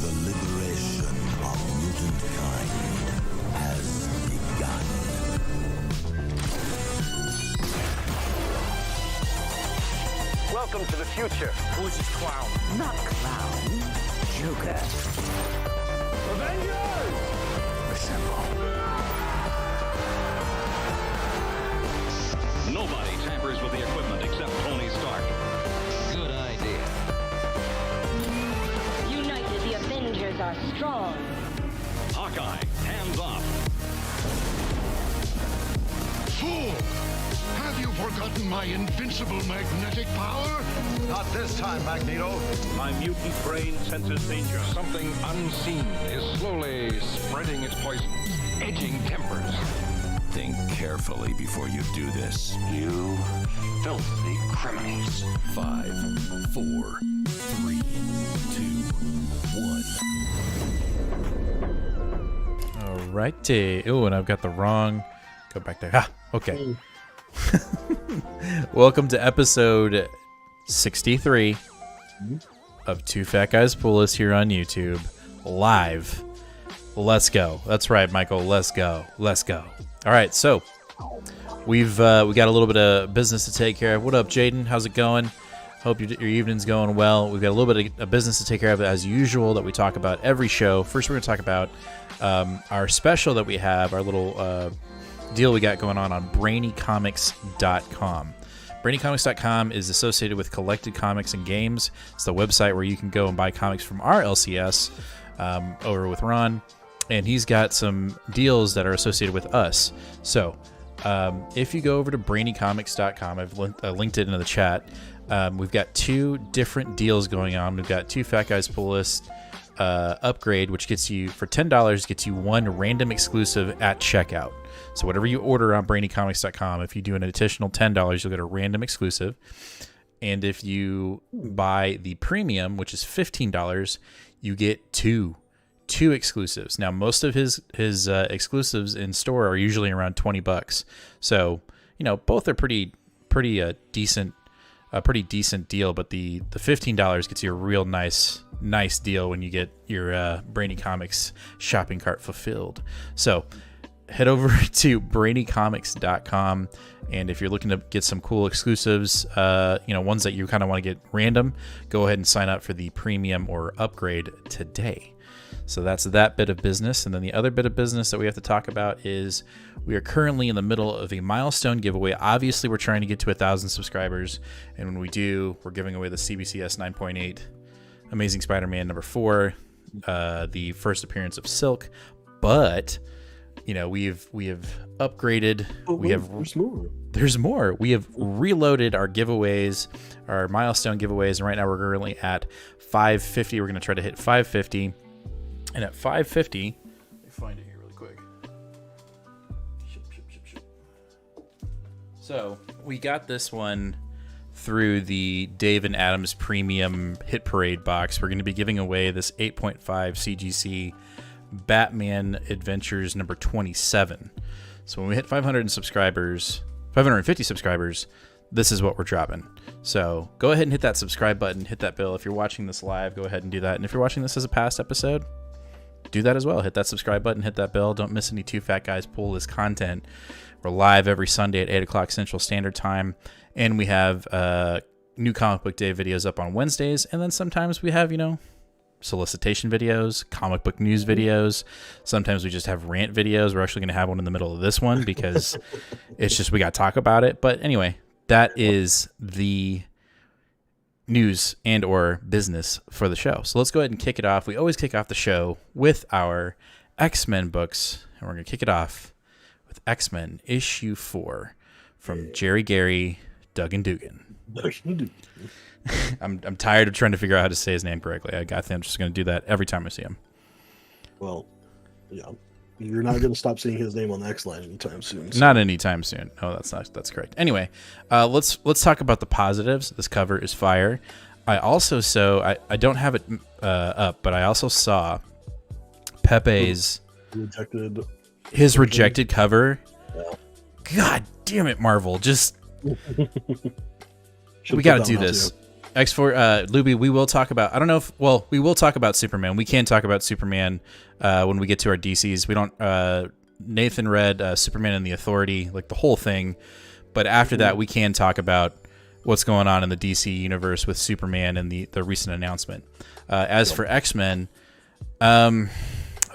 The liberation of mutant kind has begun. Welcome to the future. Who is this clown? Not clown, Joker. Avengers! Assemble. Nobody tampers with the equipment except Tony Stark. Good idea. United, the Avengers are strong. Hawkeye, hands off. Fool! Have you forgotten my invincible magnetic power? Not this time, Magneto. My mutant brain senses danger. Something unseen is slowly spreading its poison, edging tempers. Think carefully before you do this. You filthy criminals. 5, 4, 3, 2, 1. Alrighty. Oh, and I've got the wrong. Go back there. Okay. Welcome to episode 63 of Two Fat Guys Pull Us here on YouTube. Live. Let's go. That's right, Michael. Let's go. Let's go. All right, so we got a little bit of business to take care of. What up, Jaden? How's it going? Hope your evening's going well. We've got a little bit of business to take care of as usual that we talk about every show. First, we're going to talk about our special that we have, our little deal we got going on brainycomics.com. brainycomics.com is associated with Collected Comics and Games. It's the website where you can go and buy comics from our LCS over with Ron, and he's got some deals that are associated with us. So if you go over to brainycomics.com, I've linked it into the chat. We've got two different deals going on. We've got Two Fat Guys Pull List upgrade, which gets you, for $10, gets you one random exclusive at checkout. So whatever you order on brainycomics.com, if you do an additional $10, you'll get a random exclusive. And if you buy the premium, which is $15, you get two exclusives. Now, most of his exclusives in store are usually around $20. So, both are pretty decent deal, but the $15 gets you a real nice deal when you get your Brainy Comics shopping cart fulfilled. So head over to brainycomics.com, and if you're looking to get some cool exclusives, ones that you kind of want to get random, go ahead and sign up for the premium or upgrade today. So that's that bit of business. And then the other bit of business that we have to talk about is we are currently in the middle of a milestone giveaway. Obviously, we're trying to get to 1,000 subscribers. And when we do, we're giving away the CBCS 9.8 Amazing Spider-Man number 4, the first appearance of Silk. But, we have upgraded. There's more. We have reloaded our giveaways, our milestone giveaways. And right now we're currently at 550. We're going to try to hit 550. And at 550, let me find it here really quick. So we got this one through the Dave and Adams Premium Hit Parade box. We're going to be giving away this 8.5 CGC Batman Adventures number 27. So when we hit 550 subscribers, this is what we're dropping. So go ahead and hit that subscribe button, hit that bell. If you're watching this live, go ahead and do that. And if you're watching this as a past episode, do that as well. Hit that subscribe button, hit that bell. Don't miss any Two Fat Guys Pull This content. We're live every Sunday at 8 o'clock Central Standard Time. And we have new Comic Book Day videos up on Wednesdays. And then sometimes we have, solicitation videos, comic book news videos. Sometimes we just have rant videos. We're actually going to have one in the middle of this one because it's just we got to talk about it. But anyway, that is the news and or business for the show. So let's go ahead and kick it off. We always kick off the show with our X-Men books, and we're going to kick it off with X-Men issue 4 from Jerry Gary, Doug and Dugan. I'm tired of trying to figure out how to say his name correctly. I think I'm just going to do that every time I see him. Well, yeah. You're not going to stop seeing his name on the X-Line anytime soon. So. Not anytime soon. No, that's correct. Anyway, let's talk about the positives. This cover is fire. I also I don't have it up, but I also saw Pepe's rejected cover. Yeah. God damn it, Marvel! Just we got to do this. Luby, we will talk about. I don't know if. Well, we will talk about Superman. We can talk about Superman when we get to our DCs. We don't. Nathan read Superman and the Authority, like the whole thing, but after that, we can talk about what's going on in the DC universe with Superman and the recent announcement. As for X-Men,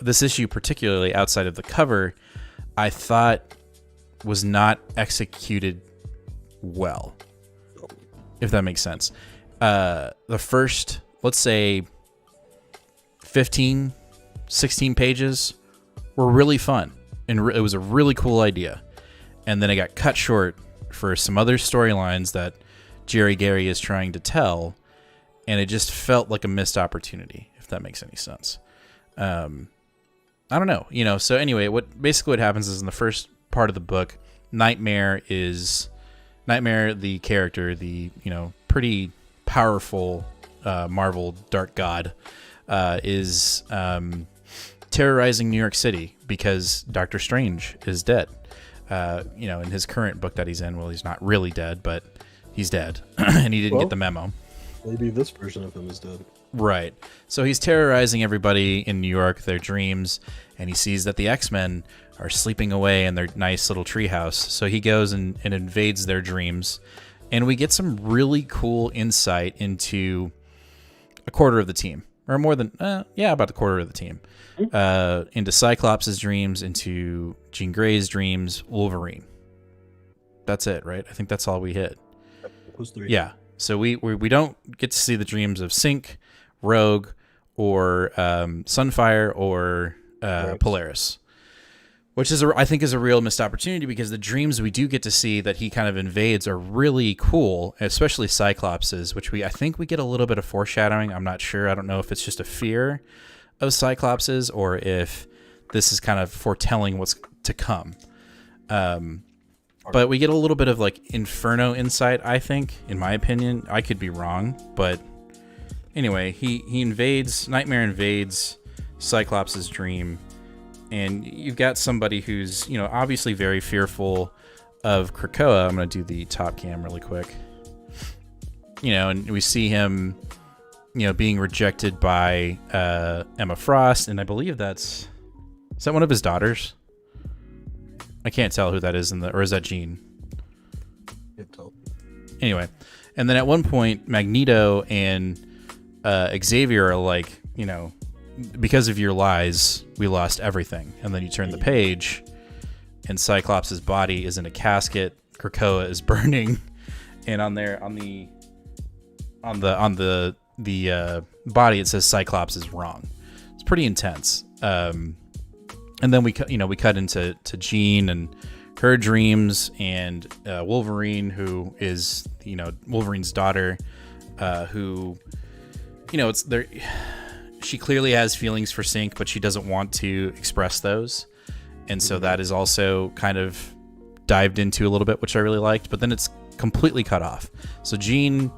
this issue, particularly outside of the cover, I thought was not executed well, if that makes sense. The first, let's say, 15, 16 pages were really fun, and it was a really cool idea. And then it got cut short for some other storylines that Jerry Gary is trying to tell, and it just felt like a missed opportunity, if that makes any sense. I don't know, so anyway, what happens is in the first part of the book, Nightmare, the character, the, pretty powerful Marvel Dark God, is terrorizing New York City because Doctor Strange is dead. In his current book that he's in, well, he's not really dead, but he's dead, and he didn't get the memo. Maybe this version of him is dead. Right. So he's terrorizing everybody in New York, their dreams, and he sees that the X-Men are sleeping away in their nice little treehouse. So he goes and invades their dreams, and we get some really cool insight into a quarter of the team, or more than, about a quarter of the team, into Cyclops' dreams, into Jean Grey's dreams, Wolverine. That's it, right? I think that's all we hit. Those three. Yeah. So we don't get to see the dreams of Synch, Rogue, or Sunfire, or Polaris, which is I think is a real missed opportunity, because the dreams we do get to see that he kind of invades are really cool, especially Cyclops's, which I think we get a little bit of foreshadowing. I'm not sure. I don't know if it's just a fear of Cyclops's or if this is kind of foretelling what's to come. But we get a little bit of like Inferno insight, I think, in my opinion. I could be wrong, but anyway, Nightmare invades Cyclops' dream, and you've got somebody who's, obviously very fearful of Krakoa. I'm going to do the top cam really quick. And we see him, being rejected by Emma Frost, and I believe is that one of his daughters? I can't tell who that is or is that Jean? Can't tell. Anyway, and then at one point, Magneto and Xavier are like, because of your lies, we lost everything. And then you turn the page, and Cyclops' body is in a casket. Krakoa is burning, and on the body it says Cyclops is wrong. It's pretty intense. And then we cut into Jean and her dreams, and Wolverine, who is Wolverine's daughter, who it's there. She clearly has feelings for Synch, but she doesn't want to express those, and so that is also kind of dived into a little bit, which I really liked. But then it's completely cut off. So Jean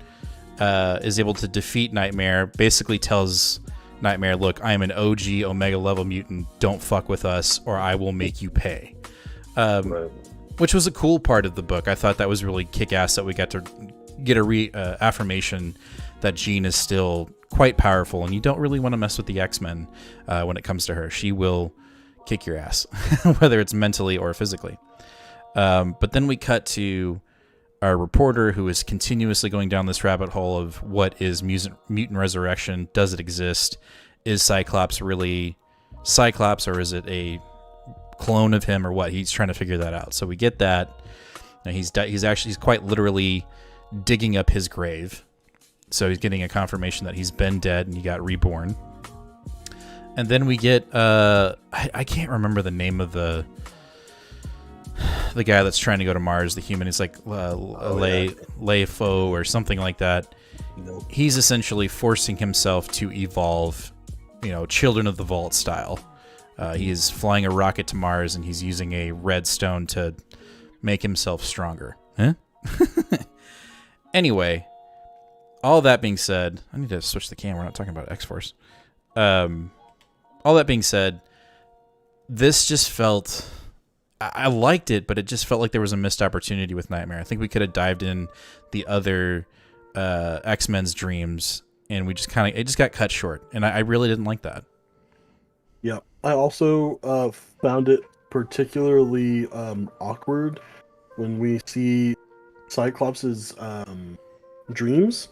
is able to defeat Nightmare. Basically tells Nightmare, look, I am an OG Omega level mutant. Don't fuck with us, or I will make you pay. Which was a cool part of the book. I thought that was really kick-ass that we got to get a affirmation that Jean is still quite powerful, and you don't really want to mess with the X-Men when it comes to her. She will kick your ass, whether it's mentally or physically. But then we cut to our reporter, who is continuously going down this rabbit hole of what is mutant resurrection? Does it exist? Is Cyclops really Cyclops, or is it a clone of him, or what? He's trying to figure that out. So we get that. Now he's quite literally digging up his grave. So he's getting a confirmation that he's been dead and he got reborn. And then we get I can't remember the name of the guy that's trying to go to Mars, the human. It's like Leifo or something like that. He's essentially forcing himself to evolve, Children of the Vault style. He is flying a rocket to Mars, and he's using a red stone to make himself stronger. Huh? Anyway, all that being said, I need to switch the camera. We're not talking about X-Force. All that being said, this just felt... I liked it, but it just felt like there was a missed opportunity with Nightmare. I think we could have dived in the other X-Men's dreams, and it just got cut short, and I really didn't like that. Yeah, I also found it particularly awkward when we see Cyclops's dreams,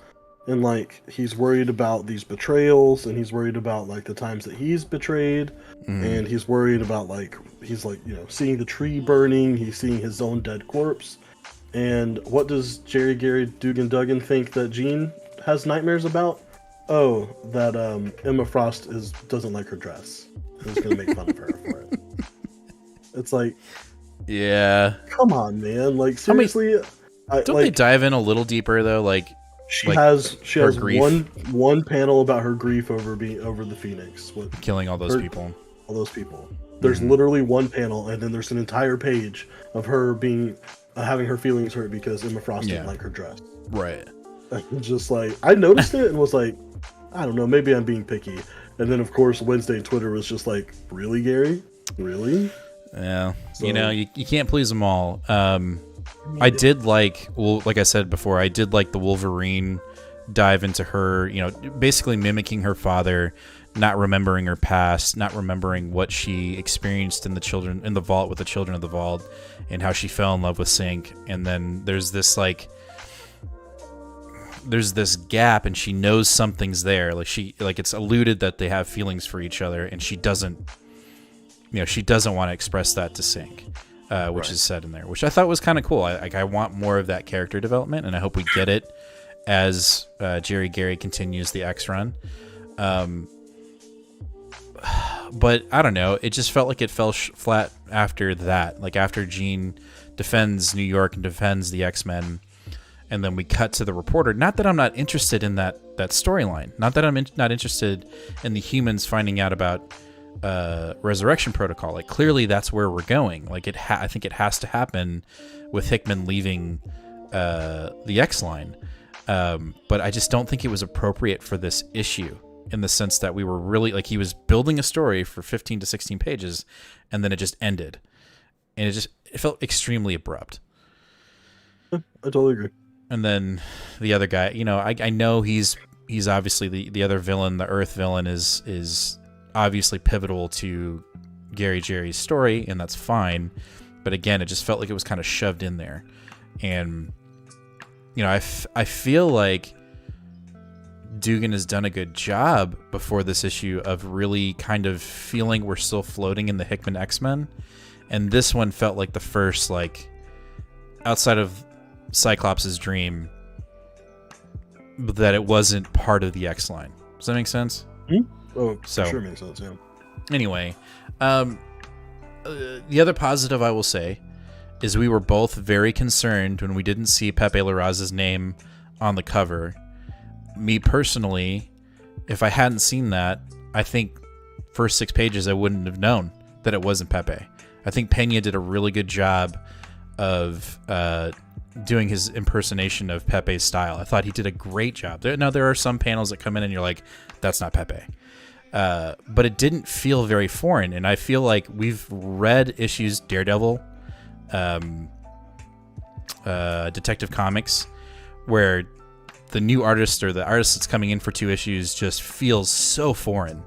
and like he's worried about these betrayals, and he's worried about like the times that he's betrayed, and he's worried about he's seeing the tree burning, he's seeing his own dead corpse, and what does Jerry Gary Dugan Duggan think that Jean has nightmares about? Oh, that Emma Frost doesn't like her dress. He's gonna make fun of her for it. It's like, yeah, come on, man! Like seriously, don't they dive in a little deeper though? Like she has grief. one panel about her grief over the Phoenix, killing all those people. All those people. There's literally one panel, and then there's an entire page of her being having her feelings hurt because Emma Frost didn't like her dress. Right. Just like I noticed it and was like, I don't know, maybe I'm being picky. And then of course Wednesday Twitter was just like, really, Gary? Really? Yeah. So, you can't please them all. I did like I said before, I did like the Wolverine dive into her, basically mimicking her father, not remembering her past, not remembering what she experienced in the vault with the children of the vault, and how she fell in love with Sync. And then there's this gap, and she knows something's there. It's alluded that they have feelings for each other, and she doesn't want to express that to Sync, which is said in there, which I thought was kind of cool. I want more of that character development, and I hope we get it as Jerry Gary continues the X run. But I don't know. It just felt like it fell flat after that. Like after Jean defends New York and defends the X-Men, and then we cut to the reporter. Not that I'm not interested in that storyline. Not that I'm not interested in the humans finding out about Resurrection Protocol. Like clearly that's where we're going. Like I think it has to happen with Hickman leaving the X-Line. But I just don't think it was appropriate for this issue, in the sense that we were really he was building a story for 15 to 16 pages, and then it just ended, and it felt extremely abrupt. I totally agree. And then the other guy, I know he's obviously the other villain, the Earth villain is obviously pivotal to Jerry's story, and that's fine. But again, it just felt like it was kind of shoved in there, and I feel like Dugan has done a good job before this issue of really kind of feeling we're still floating in the Hickman X-Men, and this one felt like the first, outside of Cyclops' dream, that it wasn't part of the X-Line. Does that make sense? Oh, sure makes sense, yeah. Anyway, the other positive I will say is we were both very concerned when we didn't see Pepe Larraz's name on the cover. Me personally, if I hadn't seen that, I think first 6 pages I wouldn't have known that it wasn't Pepe. I think Pena did a really good job of doing his impersonation of Pepe's style. I thought he did a great job. There are some panels that come in and you're like, that's not Pepe. But it didn't feel very foreign, and I feel like we've read issues Daredevil, Detective Comics, where the new artist or the artist that's coming in for 2 issues just feels so foreign.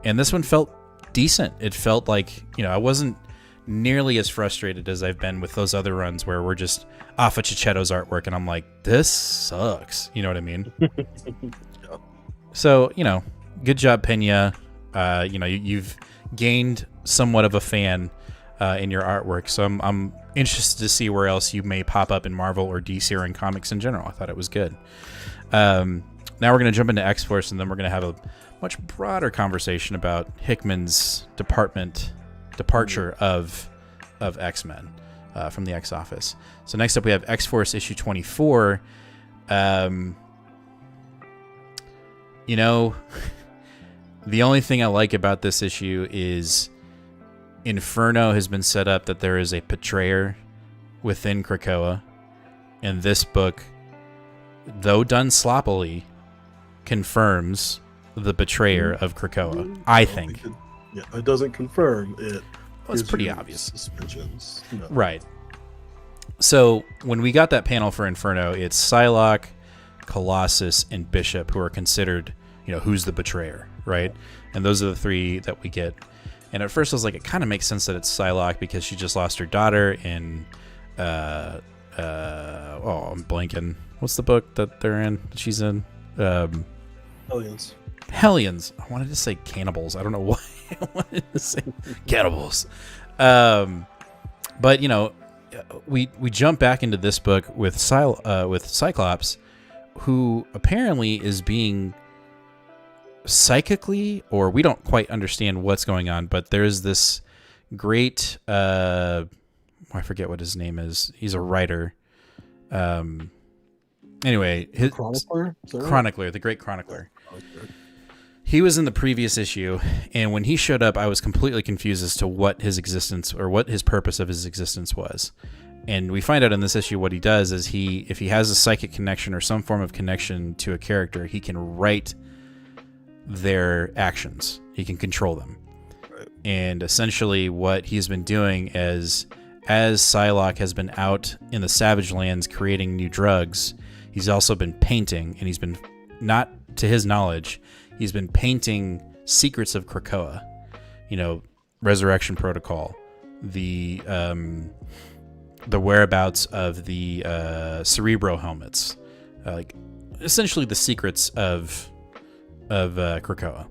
And this one felt decent. It felt like, I wasn't nearly as frustrated as I've been with those other runs where we're just off of Chichetto's artwork and I'm like, this sucks. You know what I mean? Yeah. So, good job, Pena. You've gained somewhat of a fan in your artwork. So I'm interested to see where else you may pop up in Marvel or DC or in comics in general. I thought it was good. Now we're going to jump into X-Force, and then we're going to have a much broader conversation about Hickman's departure of X-Men from the X-Office. So next up we have X-Force issue 24. The only thing I like about this issue is Inferno has been set up that there is a betrayer within Krakoa, and this book, though done sloppily, confirms the betrayer of Krakoa. I think. It doesn't confirm it. Well, it's pretty obvious. Suspicions. No. Right. So when we got that panel for Inferno, it's Psylocke, Colossus, and Bishop, who are considered, who's the betrayer, right? And those are the three that we get. And at first I was like, it kind of makes sense that it's Psylocke because she just lost her daughter in, I'm blanking. What's the book that they're in? She's in? Hellions. I wanted to say cannibals. I don't know why I wanted to say cannibals. But we jump back into this book with Cyclops, who apparently is being psychically, or we don't quite understand what's going on, but there's this great I forget what his name is. He's a writer. Anyway, his Chronicler, the Great Chronicler. He was in the previous issue, and when he showed up, I was completely confused as to what his existence or what his purpose of his existence was. And we find out in this issue what he does is if he has a psychic connection or some form of connection to a character, he can write their actions. He can control them. Right. And essentially what he's been doing is, as Psylocke has been out in the Savage Lands creating new drugs, he's also been painting, and he's been, not to his knowledge, he's been painting secrets of Krakoa, Resurrection Protocol, the whereabouts of the Cerebro helmets, like essentially the secrets of Krakoa.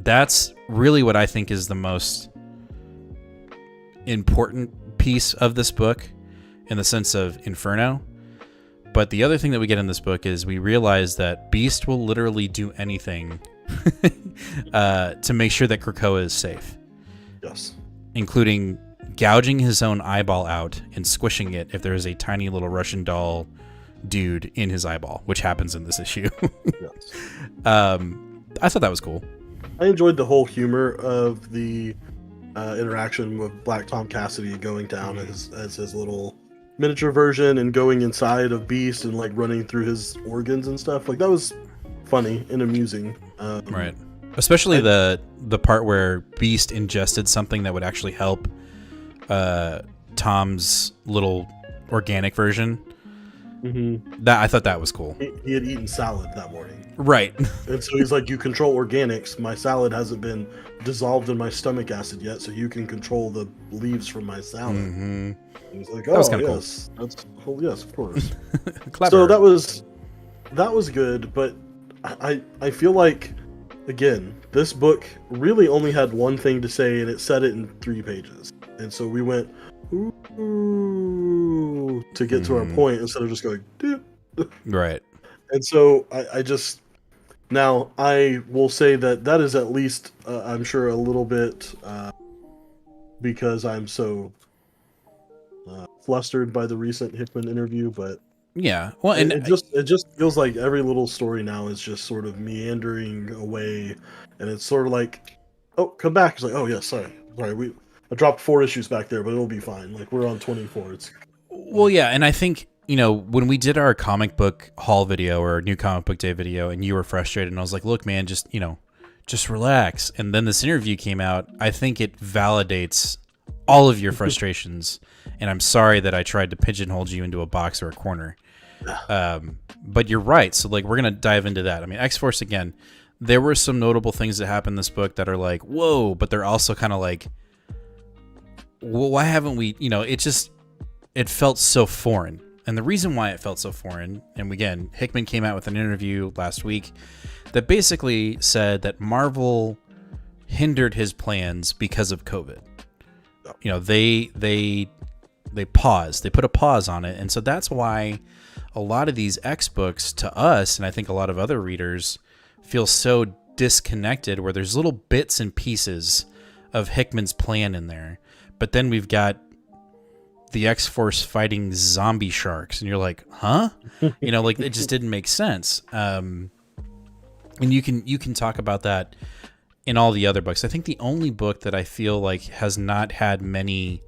That's really what I think is the most important piece of this book, in the sense of Inferno. But the other thing that we get in this book is we realize that Beast will literally do anything to make sure that Krakoa is safe. Yes. Including gouging his own eyeball out and squishing it if there is a tiny little Russian doll dude in his eyeball, which happens in this issue. Yes. I thought that was cool. I enjoyed the whole humor of the interaction with Black Tom Cassidy going down as his little miniature version and going inside of Beast and like running through his organs and stuff. Like, that was funny and amusing. Right. Especially the part where Beast ingested something that would actually help Tom's little organic version. Mm-hmm. That I thought that was cool. He had eaten salad that morning. Right. And so he's like, you control organics. My salad hasn't been dissolved in my stomach acid yet, so you can control the leaves from my salad. Mm-hmm. And he's like, oh, yes. Cool. That's, well, yes, of course. So that was good, but I feel like, again, this book really only had one thing to say, and it said it in 3 pages. And so we went, ooh, to get to our point instead of just going, dude. Right. And so I just, now I will say that is at least, I'm sure, a little bit, because I'm so flustered by the recent Hickman interview, but yeah, well, and it just feels like every little story now is just sort of meandering away, and it's sort of like, oh, come back. It's like, oh yeah, sorry, I dropped 4 issues back there, but it'll be fine. Like, we're on 24. Well, yeah, and I think, when we did our comic book haul video or new comic book day video, and you were frustrated, and I was like, look, man, just relax. And then this interview came out. I think it validates all of your frustrations, and I'm sorry that I tried to pigeonhole you into a box or a corner. But you're right. So, like, we're going to dive into that. I mean, X-Force, again, there were some notable things that happened in this book that are like, whoa, but they're also kind of like, well, why haven't we, it felt so foreign. And the reason why it felt so foreign, and again, Hickman came out with an interview last week that basically said that Marvel hindered his plans because of COVID. They paused. They put a pause on it. And so that's why a lot of these X books to us, and I think a lot of other readers, feel so disconnected, where there's little bits and pieces of Hickman's plan in there. But then we've got the X-Force fighting zombie sharks, and you're like, huh? Like, it just didn't make sense. And you can talk about that in all the other books. I think the only book that I feel like has not had many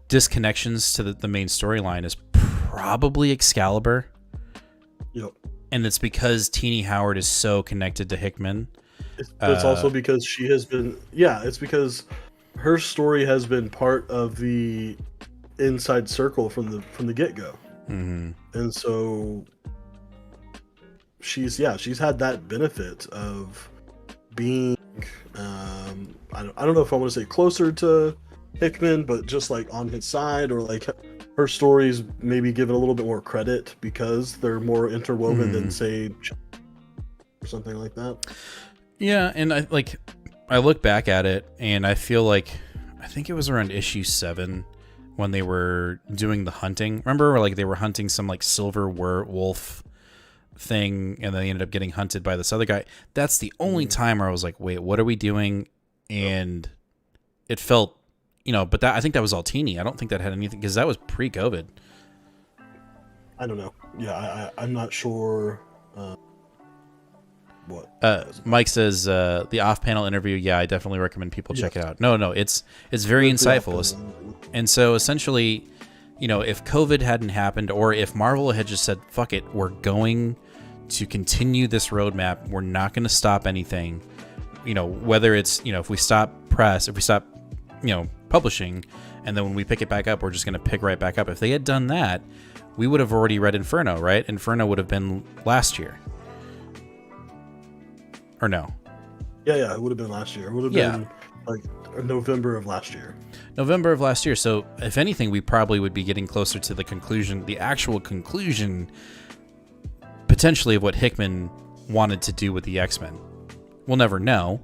disconnections to the main storyline is probably Excalibur. Yep. And it's because Teenie Howard is so connected to Hickman. It's also because she has been, it's because her story has been part of the inside circle from the get-go. Mm-hmm. And so she's had that benefit of being I don't know if I want to say closer to Hickman, but just like on his side, or like her stories maybe given a little bit more credit because they're more interwoven than say or something like that. Yeah, and I look back at it and I feel like I think it was around issue 7 when they were doing the hunting. Remember, like they were hunting some like silver wolf thing, and then they ended up getting hunted by this other guy. That's the only time where I was like, wait, what are we doing? And it felt, but I think that was all teeny. I don't think that had anything, because that was pre-COVID. I don't know. Yeah, I'm not sure what. Mike says the off-panel interview. Yeah, I definitely recommend people check it out. No, it's very insightful. And so essentially, if COVID hadn't happened, or if Marvel had just said, fuck it, we're going to continue this roadmap, we're not going to stop anything, whether it's, if we stop publishing, and then when we pick it back up, we're just going to pick right back up. If they had done that, we would have already read Inferno, right? Inferno would have been last year. Or no? Yeah, it would have been last year. It would have been like November of last year. November of last year. So if anything, we probably would be getting closer to the conclusion, the actual conclusion, potentially, of what Hickman wanted to do with the X-Men. We'll never know.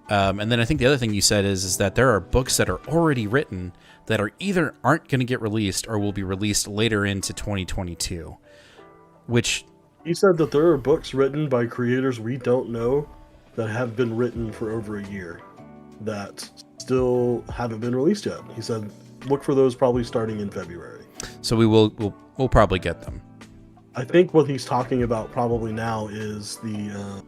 And then I think the other thing you said is that there are books that are already written that are either aren't going to get released or will be released later into 2022. Which he said that there are books written by creators we don't know that have been written for over a year that still haven't been released yet. He said, look for those probably starting in February. So we'll probably get them. I think what he's talking about probably now is the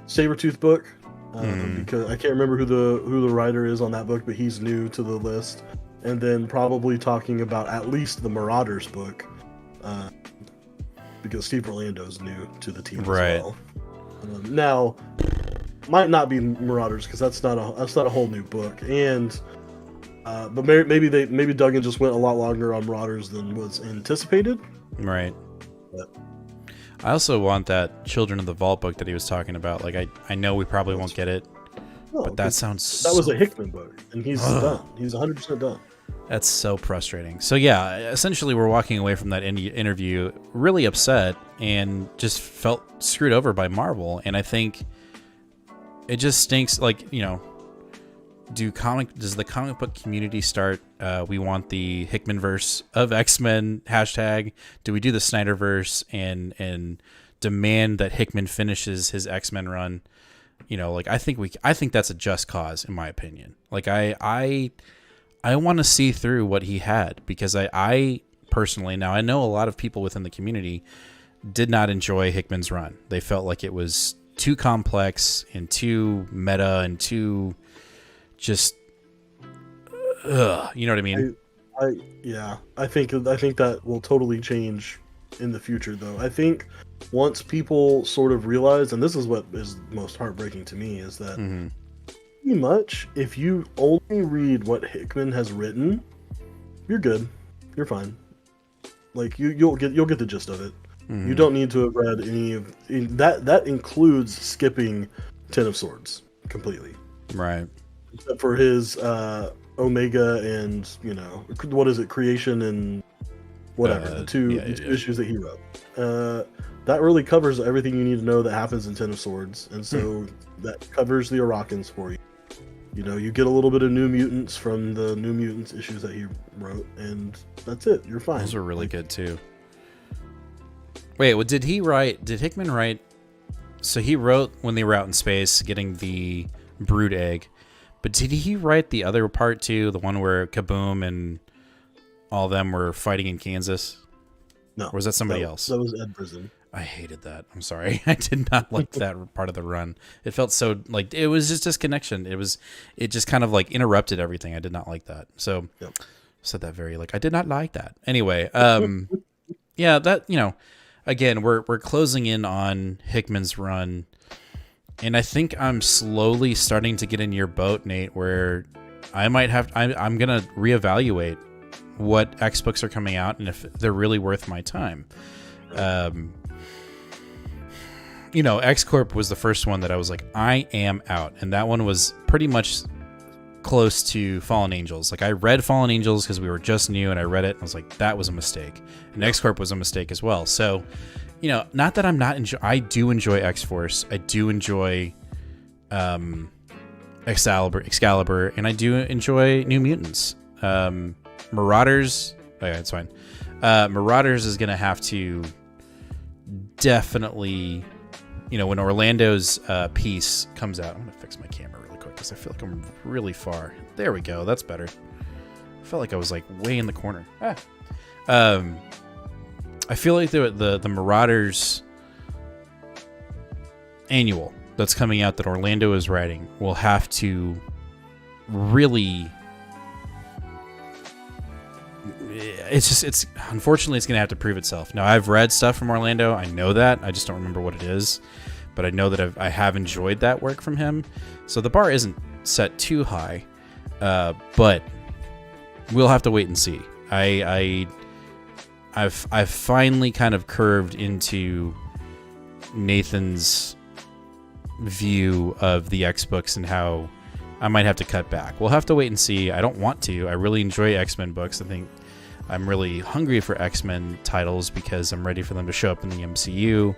Sabretooth book. Because I can't remember who the writer is on that book, but he's new to the list. And then probably talking about at least the Marauders book, because Steve Orlando's new to the team as well. Now, might not be Marauders because that's not a whole new book, and but maybe Duggan just went a lot longer on Marauders than was anticipated. Right. But I also want that Children of the Vault book that he was talking about. Like, I know we probably won't get it, but that sounds... That was a Hickman book, and he's done. He's 100% done. That's so frustrating. So yeah, essentially we're walking away from that interview really upset and just felt screwed over by Marvel. And I think it just stinks. Like, does the comic book community start, we want the Hickman-verse of X-Men #? Do we do the Snyderverse and demand that Hickman finishes his X-Men run? I think that's a just cause, in my opinion. Like, I want to see through what he had, because I personally, now I know a lot of people within the community did not enjoy Hickman's run. They felt like it was too complex and too meta and too just, you know what I mean? I think that will totally change in the future, though. I think once people sort of realize, and this is what is most heartbreaking to me, is that pretty much if you only read what Hickman has written, you're good, you're fine. Like you'll get the gist of it. You don't need to have read any of that. That includes skipping Ten of Swords completely, right? Except for his Omega and what is it, Creation and whatever, the two issues that he wrote. That really covers everything you need to know that happens in Ten of Swords, and so that covers the Arakans for you. You get a little bit of New Mutants from the New Mutants issues that he wrote, and that's it. You're fine. Those are really good too. Wait, did Hickman write? So he wrote when they were out in space getting the brood egg, but did he write the other part too? The one where Kaboom and all of them were fighting in Kansas? No. Or was that somebody else? That was Ed Brisson. I hated that. I'm sorry. I did not like that part of the run. It felt so like it was just disconnection. It just kind of like interrupted everything. I did not like that. So said that very I did not like that. Anyway, yeah, that again, we're closing in on Hickman's run, and I think I'm slowly starting to get in your boat, Nate, where I might have I'm gonna reevaluate what X books are coming out and if they're really worth my time. X Corp was the first one that I was like, I am out, and that one was pretty much close to Fallen Angels. Like, I read Fallen Angels because we were just new, and I read it and I was like, that was a mistake, and X Corp was a mistake as well. So, not that I'm not I do enjoy X Force, I do enjoy Excalibur, and I do enjoy New Mutants. Marauders, it's fine. Marauders is gonna have to definitely, when Orlando's piece comes out. I'm gonna fix my camera really quick because I feel like I'm really far. There we go, that's better. I felt like I was like way in the corner. I feel like the Marauders annual that's coming out that Orlando is writing will have to really, it's unfortunately it's gonna have to prove itself. Now, I've read stuff from Orlando, I know that, I just don't remember what it is, but I know that I have enjoyed that work from him, so the bar isn't set too high, but we'll have to wait and see. I've finally kind of curved into Nathan's view of the X books and how I might have to cut back. We'll have to wait and see. I don't want to. I really enjoy X-Men books. I think I'm really hungry for X-Men titles because I'm ready for them to show up in the MCU.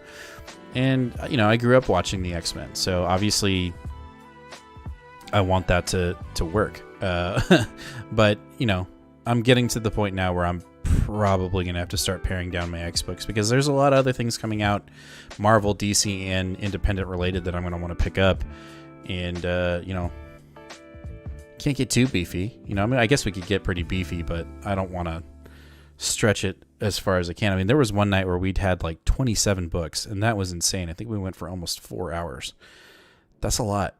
And, I grew up watching the X-Men, so obviously I want that to work. But, I'm getting to the point now where I'm probably going to have to start paring down my X books because there's a lot of other things coming out, Marvel, DC, and independent related, that I'm going to want to pick up. And, can't get too beefy. I guess we could get pretty beefy, but I don't want to stretch it as far as I can. I mean, there was one night where we'd had like 27 books, and that was insane. I think we went for almost 4 hours. That's a lot.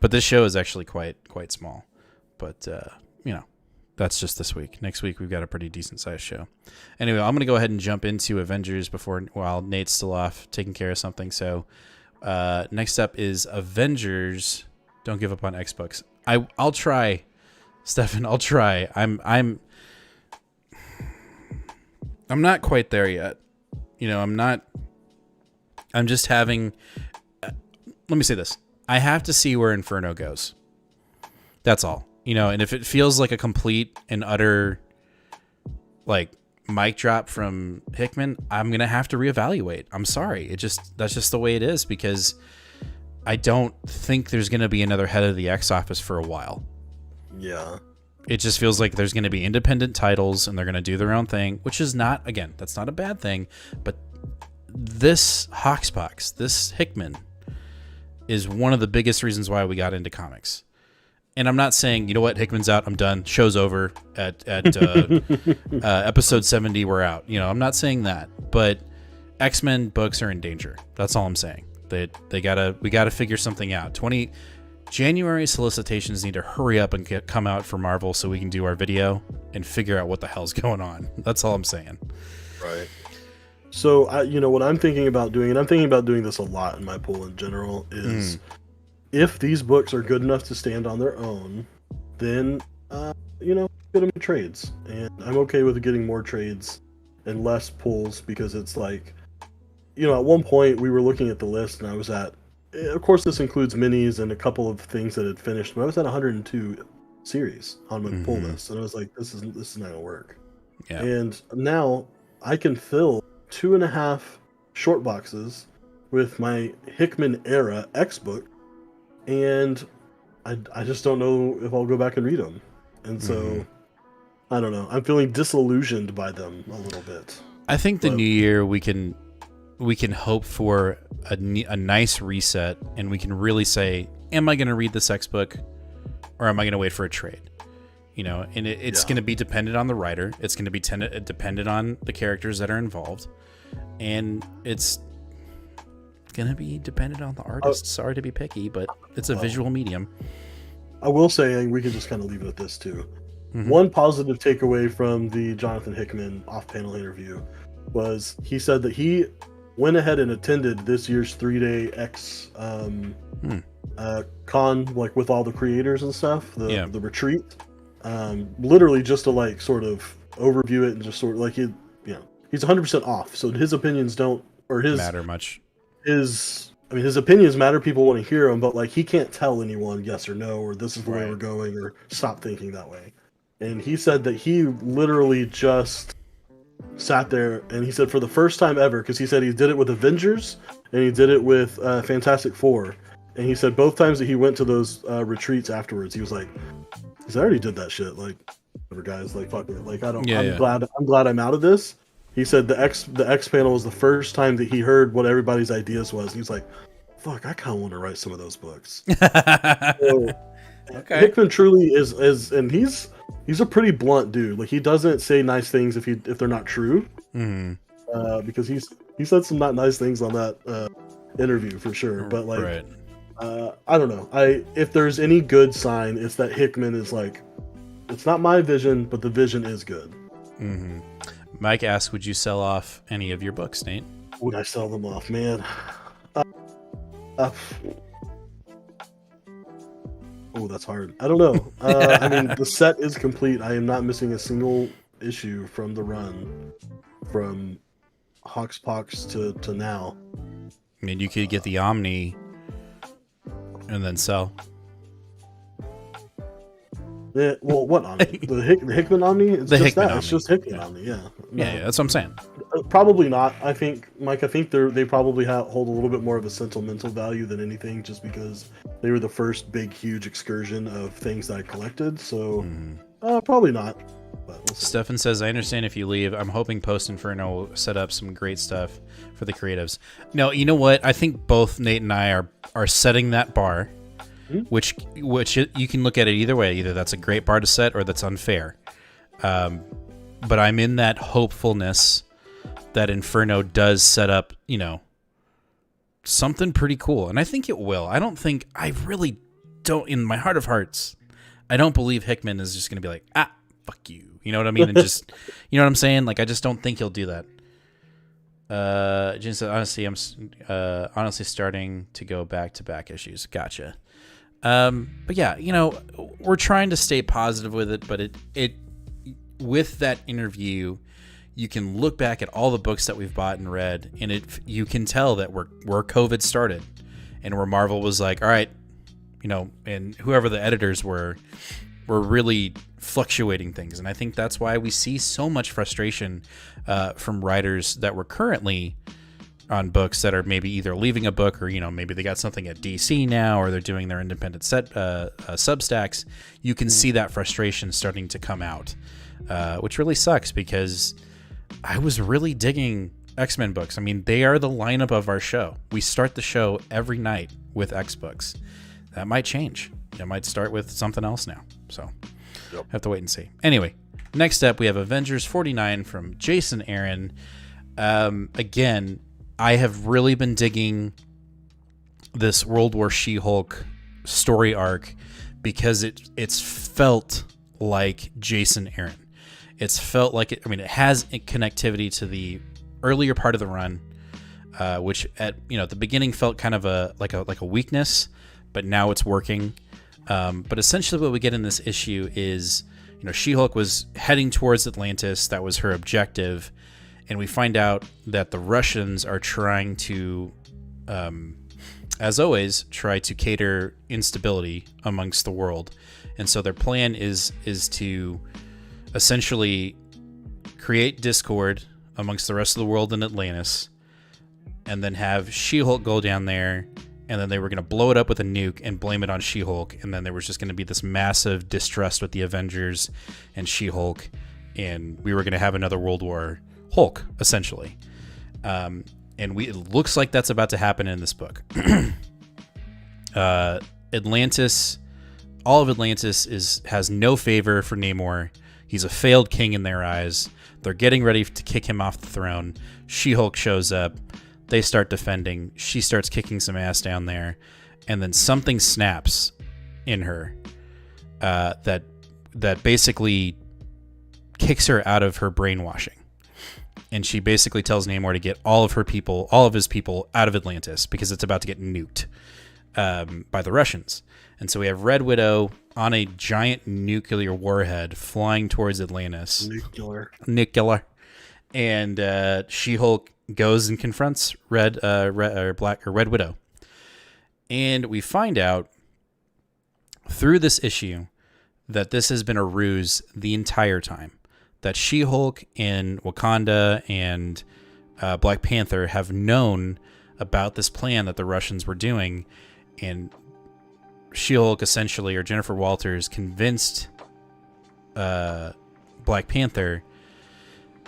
But this show is actually quite small. But, that's just this week. Next week, we've got a pretty decent-sized show. Anyway, I'm going to go ahead and jump into Avengers while Nate's still off taking care of something. So, next up is Avengers. Don't give up on X-Books. I'll try, Stefan. I'll try. I'm not quite there yet. I'm not. I'm just having. Let me say this. I have to see where Inferno goes. That's all. And if it feels like a complete and utter, like, mic drop from Hickman, I'm gonna have to reevaluate. I'm sorry. That's just the way it is, because I don't think there's gonna be another head of the X office for a while. Yeah. It just feels like there's gonna be independent titles and they're gonna do their own thing, which is not, again, that's not a bad thing, but this Hoxpox, this Hickman, is one of the biggest reasons why we got into comics. And I'm not saying, Hickman's out, I'm done, show's over at episode 70, we're out. I'm not saying that, but X-Men books are in danger. That's all I'm saying. We gotta figure something out. January solicitations need to hurry up and come out for Marvel so we can do our video and figure out what the hell's going on. That's all I'm saying. Right. So, what I'm thinking about doing, and I'm thinking about doing this a lot in my pool in general, is if these books are good enough to stand on their own, then, get them in trades. And I'm okay with getting more trades and less pulls, because it's like, at one point we were looking at the list and I was at, of course this includes minis and a couple of things that had finished, but I was at 102 series on my pull list, and I was like, this is not gonna work. Yeah. And now I can fill 2.5 short boxes with my Hickman era X book, and I just don't know if I'll go back and read them. And so I don't know. I'm feeling disillusioned by them a little bit. I think the new year we can hope for a nice reset, and we can really say, am I going to read this X book, or am I going to wait for a trade? And it's going to be dependent on the writer. It's going to be dependent on the characters that are involved, and it's going to be dependent on the artist. Sorry to be picky, but it's a visual medium. I will say, we can just kind of leave it at this too. One positive takeaway from the Jonathan Hickman off-panel interview was he said that he went ahead and attended this year's 3-day X con, like with all the creators and stuff, the retreat. literally just to like sort of overview it and just sort of like he's 100% off. So his opinions don't or his matter much. His opinions matter. People want to hear them, but like he can't tell anyone yes or no or this is the way Right. we're going or stop thinking that way. And he said that he literally just sat there and he said for the first time ever, because he said he did it with Avengers and he did it with Fantastic Four, and he said both times that he went to those retreats afterwards, he was like, I already did that shit. Like, whatever, guys. Like, fuck it. Like, I don't. Yeah, I'm glad I'm out of this. He said the X panel was the first time that he heard what everybody's ideas was. He was like, fuck, I kind of want to write some of those books. So, Okay. Hickman truly is, and he's a pretty blunt dude. Like, he doesn't say nice things if they're not true. Mm-hmm. Because he said some not nice things on that interview for sure. But like, Right. I don't know. If there's any good sign, it's that Hickman is like, it's not my vision, but the vision is good. Mm-hmm. Mike asks, would you sell off any of your books, Nate? Would I sell them off, man? Oh, that's hard. I don't know. I mean, the set is complete. I am not missing a single issue from the run, from Hoxpox to now. I mean, you could get the Omni and then sell. Yeah, well, what Omni? The Hickman Omni? It's The just Hickman that. Omni. It's just Hickman Omni, yeah. No. Yeah, that's what I'm saying. Probably not. I think, Mike, they probably hold a little bit more of a sentimental value than anything, just because they were the first big, huge excursion of things that I collected. So, probably not. But we'll see. Stefan says, I understand if you leave. I'm hoping Post Inferno will set up some great stuff for the creatives. No, you know what? I think both Nate and I are setting that bar, which you can look at it either way. Either that's a great bar to set or that's unfair. But I'm in that hopefulness that Inferno does set up, something pretty cool. And I think it will. I really don't, in my heart of hearts, I don't believe Hickman is just going to be like, fuck you. You know what I mean? And just, you know what I'm saying? Like, I just don't think he'll do that. Jen said, honestly, I'm honestly starting to go back-to-back issues. Gotcha. But yeah, we're trying to stay positive with it, but it with that interview, you can look back at all the books that we've bought and read, and you can tell that where COVID started, and where Marvel was like, all right, and whoever the editors were really fluctuating things, and I think that's why we see so much frustration from writers that were currently on books that are maybe either leaving a book or maybe they got something at DC now, or they're doing their independent Substacks. You can see that frustration starting to come out, which really sucks because I was really digging X-Men books. I mean, they are the lineup of our show. We start the show every night with X books. That might change. It might start with something else now. So have to wait and see. Anyway, next up we have Avengers 49 from Jason Aaron. Again, I have really been digging this World War She-Hulk story arc because it's felt like Jason Aaron. It's felt like it has a connectivity to the earlier part of the run, which at the beginning felt kind of like a weakness, but now it's working. But essentially what we get in this issue is, She-Hulk was heading towards Atlantis. That was her objective. And we find out that the Russians are trying to, as always, try to cater instability amongst the world. And so their plan is to essentially create discord amongst the rest of the world in Atlantis, and then have She-Hulk go down there, and then they were going to blow it up with a nuke and blame it on She-Hulk, and then there was just going to be this massive distrust with the Avengers and She-Hulk, and we were going to have another World War Hulk, essentially. And it looks like that's about to happen in this book. Atlantis, all of Atlantis has no favor for Namor. He's a failed king in their eyes. They're getting ready to kick him off the throne. She-Hulk shows up. They start defending. She starts kicking some ass down there. And then something snaps in her that basically kicks her out of her brainwashing. And she basically tells Namor to get all of his people out of Atlantis because it's about to get nuked. by the Russians. And so we have Red Widow on a giant nuclear warhead flying towards Atlantis. Nuclear. And She-Hulk goes and confronts Red Widow. And we find out through this issue that this has been a ruse the entire time. That She-Hulk and Wakanda and Black Panther have known about this plan that the Russians were doing, and She-Hulk essentially, or Jennifer Walters, convinced Black Panther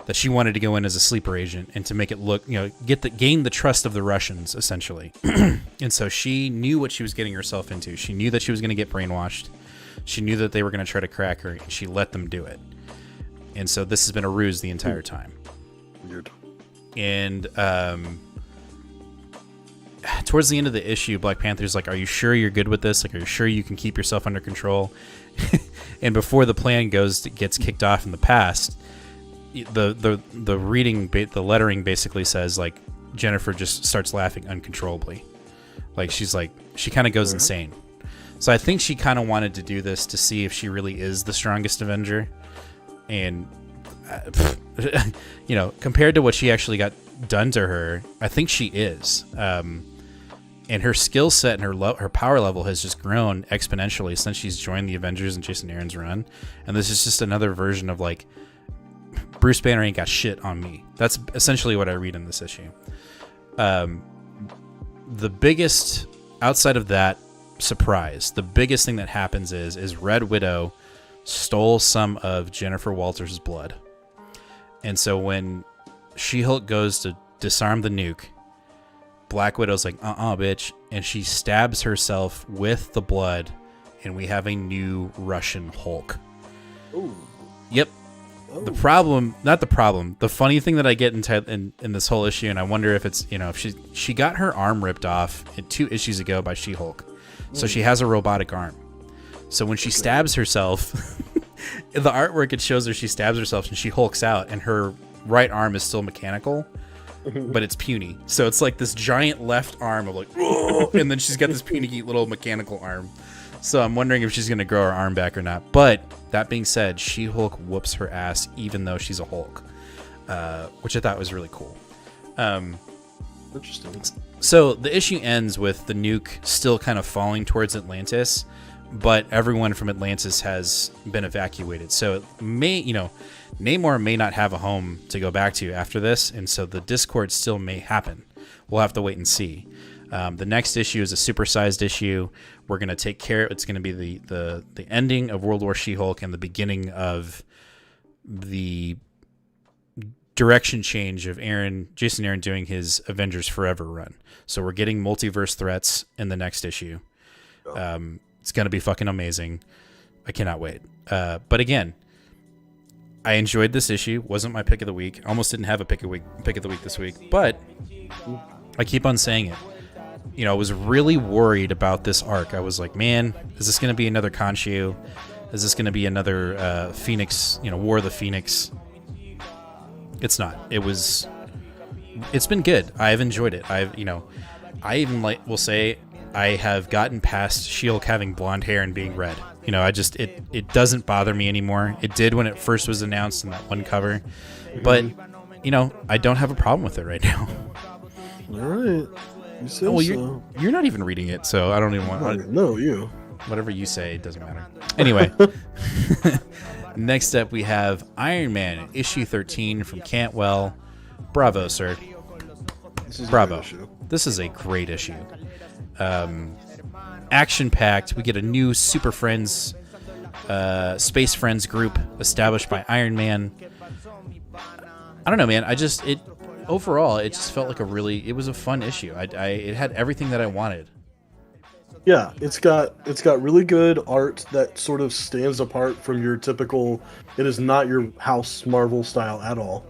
that she wanted to go in as a sleeper agent and to make it look, gain the trust of the Russians, essentially. And so she knew what she was getting herself into. She knew that she was going to get brainwashed. She knew that they were going to try to crack her, and she let them do it. And so this has been a ruse the entire time. Weird. And towards the end of the issue, Black Panther's like, "Are you sure you're good with this? Like, are you sure you can keep yourself under control?" And before the plan gets kicked off in the past, the lettering basically says, like, Jennifer just starts laughing uncontrollably. Like, she kind of goes insane. So I think she kind of wanted to do this to see if she really is the strongest Avenger. And, compared to what she actually got done to her, I think she is. And her skill set and her power level has just grown exponentially since she's joined the Avengers and Jason Aaron's run. And this is just another version of, like, Bruce Banner ain't got shit on me. That's essentially what I read in this issue. The biggest, outside of that surprise, the biggest thing that happens is Red Widow stole some of Jennifer Walters' blood. And so when She-Hulk goes to disarm the nuke, Black Widow's like, bitch. And she stabs herself with the blood, and we have a new Russian Hulk. Ooh. Yep. Oh. The funny thing that I get in this whole issue, and I wonder if it's, if she got her arm ripped off 2 issues ago by She-Hulk. So she has a robotic arm. So when she stabs herself, in the artwork it shows her she stabs herself and she hulks out, and her right arm is still mechanical, but it's puny. So it's like this giant left arm of like, and then she's got this puny little mechanical arm. So I'm wondering if she's going to grow her arm back or not. But that being said, She-Hulk whoops her ass even though she's a Hulk, which I thought was really cool. Interesting. So the issue ends with the nuke still kind of falling towards Atlantis, but everyone from Atlantis has been evacuated. So it may, Namor may not have a home to go back to after this, and so the discord still may happen. We'll have to wait and see. The next issue is a supersized issue. We're going to take care. It's going to be the ending of World War She-Hulk and the beginning of the direction change of Jason Aaron doing his Avengers Forever run. So we're getting multiverse threats in the next issue. It's going to be fucking amazing. I cannot wait. But again, I enjoyed this issue. Wasn't my pick of the week. Almost didn't have a pick of the week this week, but I keep on saying it. I was really worried about this arc. I was like, man, is this going to be another Khonshu? Is this going to be another Phoenix, War of the Phoenix? It's not. It's been good. I've enjoyed it. I even will say I have gotten past She-Hulk having blonde hair and being red. It doesn't bother me anymore. It did when it first was announced in that one cover, but I don't have a problem with it right now. All right. You say so. You're not even reading it, so I don't even want. No, you. Whatever you say, it doesn't matter. Anyway, next up we have Iron Man issue 13 from Cantwell. Bravo, sir. Bravo. This is a great issue. Action-packed. We get a new Super Friends, Space Friends group established by Iron Man. I don't know, man. Overall, it just felt like it was a fun issue. It had everything that I wanted. Yeah, it's got really good art that sort of stands apart from your typical. It is not your House Marvel style at all.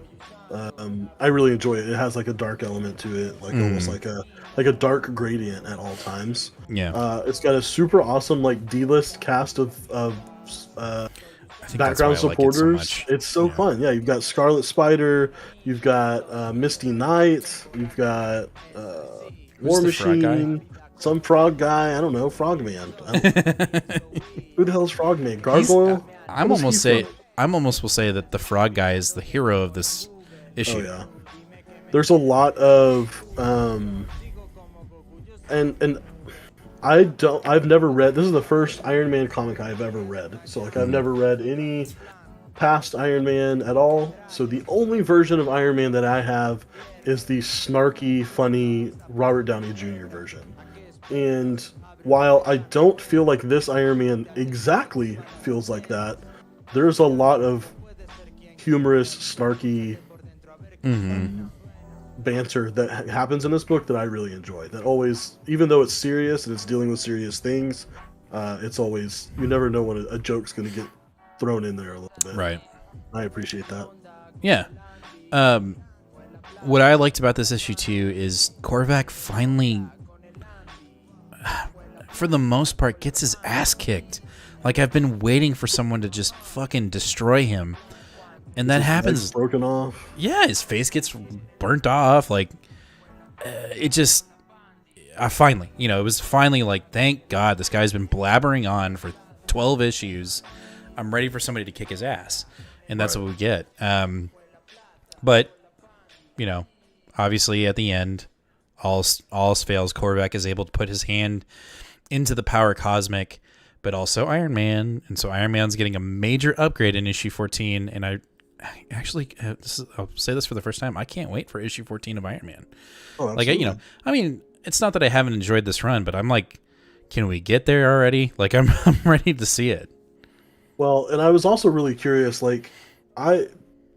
I really enjoy it. It has like a dark element to it, like almost like a dark gradient at all times. Yeah. It's got a super awesome like D-list cast of background supporters. It's so fun. Yeah, you've got Scarlet Spider, you've got Misty Knight, you've got War Machine, some frog guy. I don't know, Frogman. Who the hell is Frogman? Gargoyle? I'm almost will say that the frog guy is the hero of this issue. Oh yeah. There's a lot of and I've never read, this is the first Iron Man comic I've ever read. So like I've never read any past Iron Man at all. So the only version of Iron Man that I have is the snarky, funny Robert Downey Jr. version. And while I don't feel like this Iron Man exactly feels like that, there's a lot of humorous, snarky banter that happens in this book that I really enjoy. That always, even though it's serious and it's dealing with serious things, it's always, you never know when a joke's going to get thrown in there a little bit. Right. I appreciate that. Yeah. What I liked about this issue too is Korvac finally, for the most part, gets his ass kicked. Like, I've been waiting for someone to just fucking destroy him. And that happens. Broken off. Yeah, his face gets burnt off. Like, it just, it was finally like, thank God, this guy's been blabbering on for 12 issues. I'm ready for somebody to kick his ass. And that's what we get. But, obviously at the end, all else fails. Korvac is able to put his hand into the power cosmic, but also Iron Man. And so Iron Man's getting a major upgrade in issue 14. And I actually, I'll say this for the first time, I can't wait for issue 14 of Iron Man. Oh, like, it's not that I haven't enjoyed this run, but I'm like, can we get there already? Like, I'm ready to see it. Well, and I was also really curious, like, it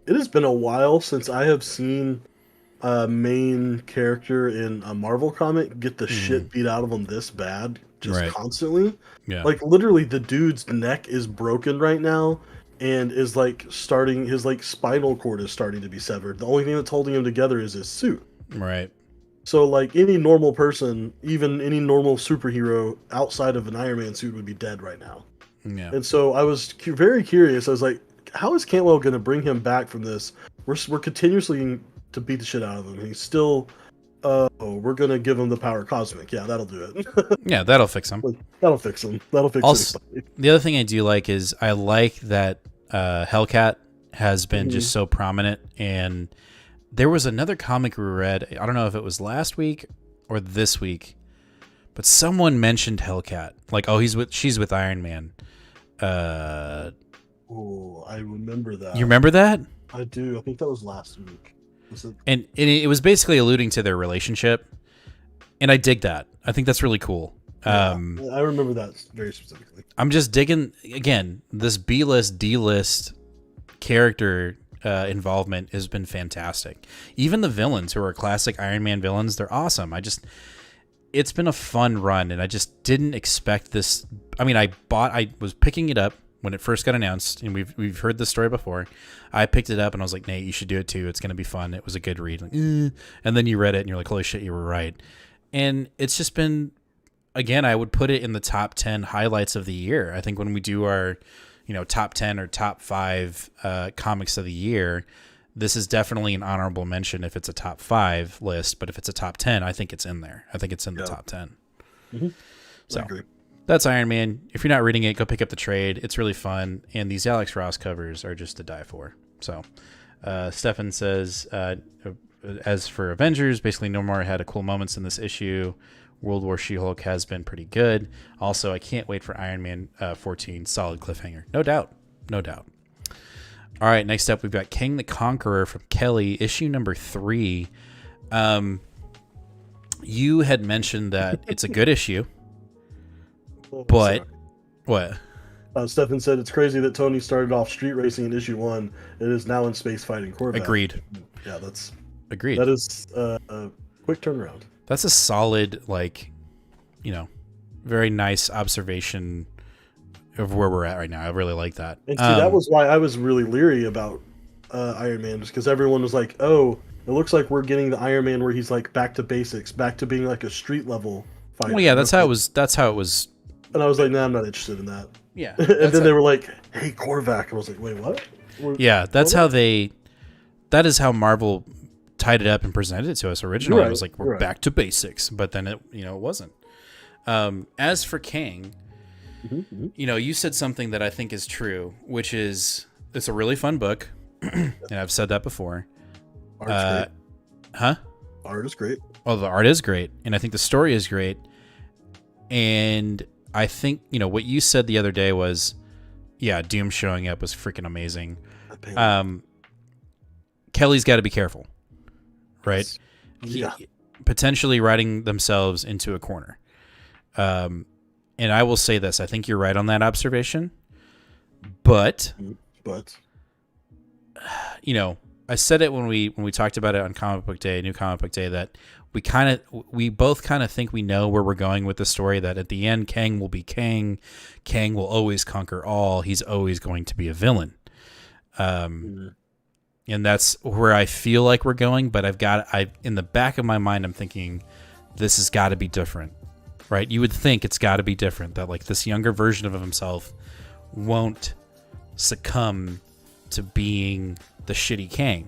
has been a while since I have seen a main character in a Marvel comic get the shit beat out of him this bad, constantly. Yeah. Like, literally, the dude's neck is broken right now, and is, like, his, like, spinal cord is starting to be severed. The only thing that's holding him together is his suit. Right. So, like, any normal person, even any normal superhero outside of an Iron Man suit would be dead right now. Yeah. And so I was very curious. I was like, how is Cantwell going to bring him back from this? We're continuously to beat the shit out of him. He's still, we're going to give him the power cosmic. Yeah, that'll do it. Yeah, that'll fix him. That'll fix him. That'll fix also, anybody. The other thing I do like is I like that Hellcat has been just so prominent. And there was another comic we read, I don't know if it was last week or this week, but someone mentioned Hellcat. Like, she's with Iron Man. Oh, I remember that. You remember that? I do. I think that was last week. And it was basically alluding to their relationship, and I dig that. I think that's really cool. Yeah, I remember that very specifically. I'm just digging, again, this B-list, D-list character involvement has been fantastic. Even the villains, who are classic Iron Man villains, they're awesome. It's been a fun run, and I just didn't expect this. I mean, I was picking it up when it first got announced, and we've heard this story before. I picked it up, and I was like, Nate, you should do it too. It's going to be fun. It was a good read. Like, And then you read it, and you're like, holy shit, you were right. And it's just been, again, I would put it in the top 10 highlights of the year. I think when we do our, top 10 or top 5 comics of the year, this is definitely an honorable mention if it's a top 5 list, but if it's a top 10, I think it's in there. I think it's in the top 10. Mm-hmm. So I agree. That's Iron Man. If you're not reading it, go pick up the trade. It's really fun, and these Alex Ross covers are just to die for. So, Stefan says, as for Avengers, basically no more had a cool moments in this issue. World War She-Hulk has been pretty good. Also, I can't wait for Iron Man 14. Solid cliffhanger. No doubt. No doubt. All right, next up, we've got King the Conqueror from Kelly, issue number 3. You had mentioned that it's a good issue, but what? Stefan said it's crazy that Tony started off street racing in issue 1 and is now in space fighting Corvette. Agreed. Yeah, that's agreed. That is a quick turnaround. That's a solid, very nice observation of where we're at right now. I really like that. And see, that was why I was really leery about Iron Man, just because everyone was like, "Oh, it looks like we're getting the Iron Man where he's like back to basics, back to being like a street level fighter." Well, yeah, that's how it was. That's how it was. And I was like, "Nah, I'm not interested in that." Yeah. And then they were like, "Hey, Korvac," and I was like, "Wait, what?" Yeah, that's how they. That is how Marvel tied it up and presented it to us originally. Right, it was like we're back to basics, but then it wasn't. As for Kang, you know, you said something that I think is true, which is it's a really fun book, and I've said that before. Art's great. Huh? Art is great. Oh, the art is great, and I think the story is great. And I think, you know, what you said the other day was, yeah, Doom showing up was freaking amazing. Kelly's got to be careful, right? Yeah. Potentially writing themselves into a corner. And I will say this, I think you're right on that observation. But you know, I said it when we talked about it on Comic Book Day, New Comic Book Day, that we both kind of think we know where we're going with the story, that at the end Kang will be Kang. Kang will always conquer all. He's always going to be a villain. And that's where I feel like we're going, but in the back of my mind, I'm thinking this has got to be different, right? You would think it's got to be different, that like this younger version of himself won't succumb to being the shitty Kang.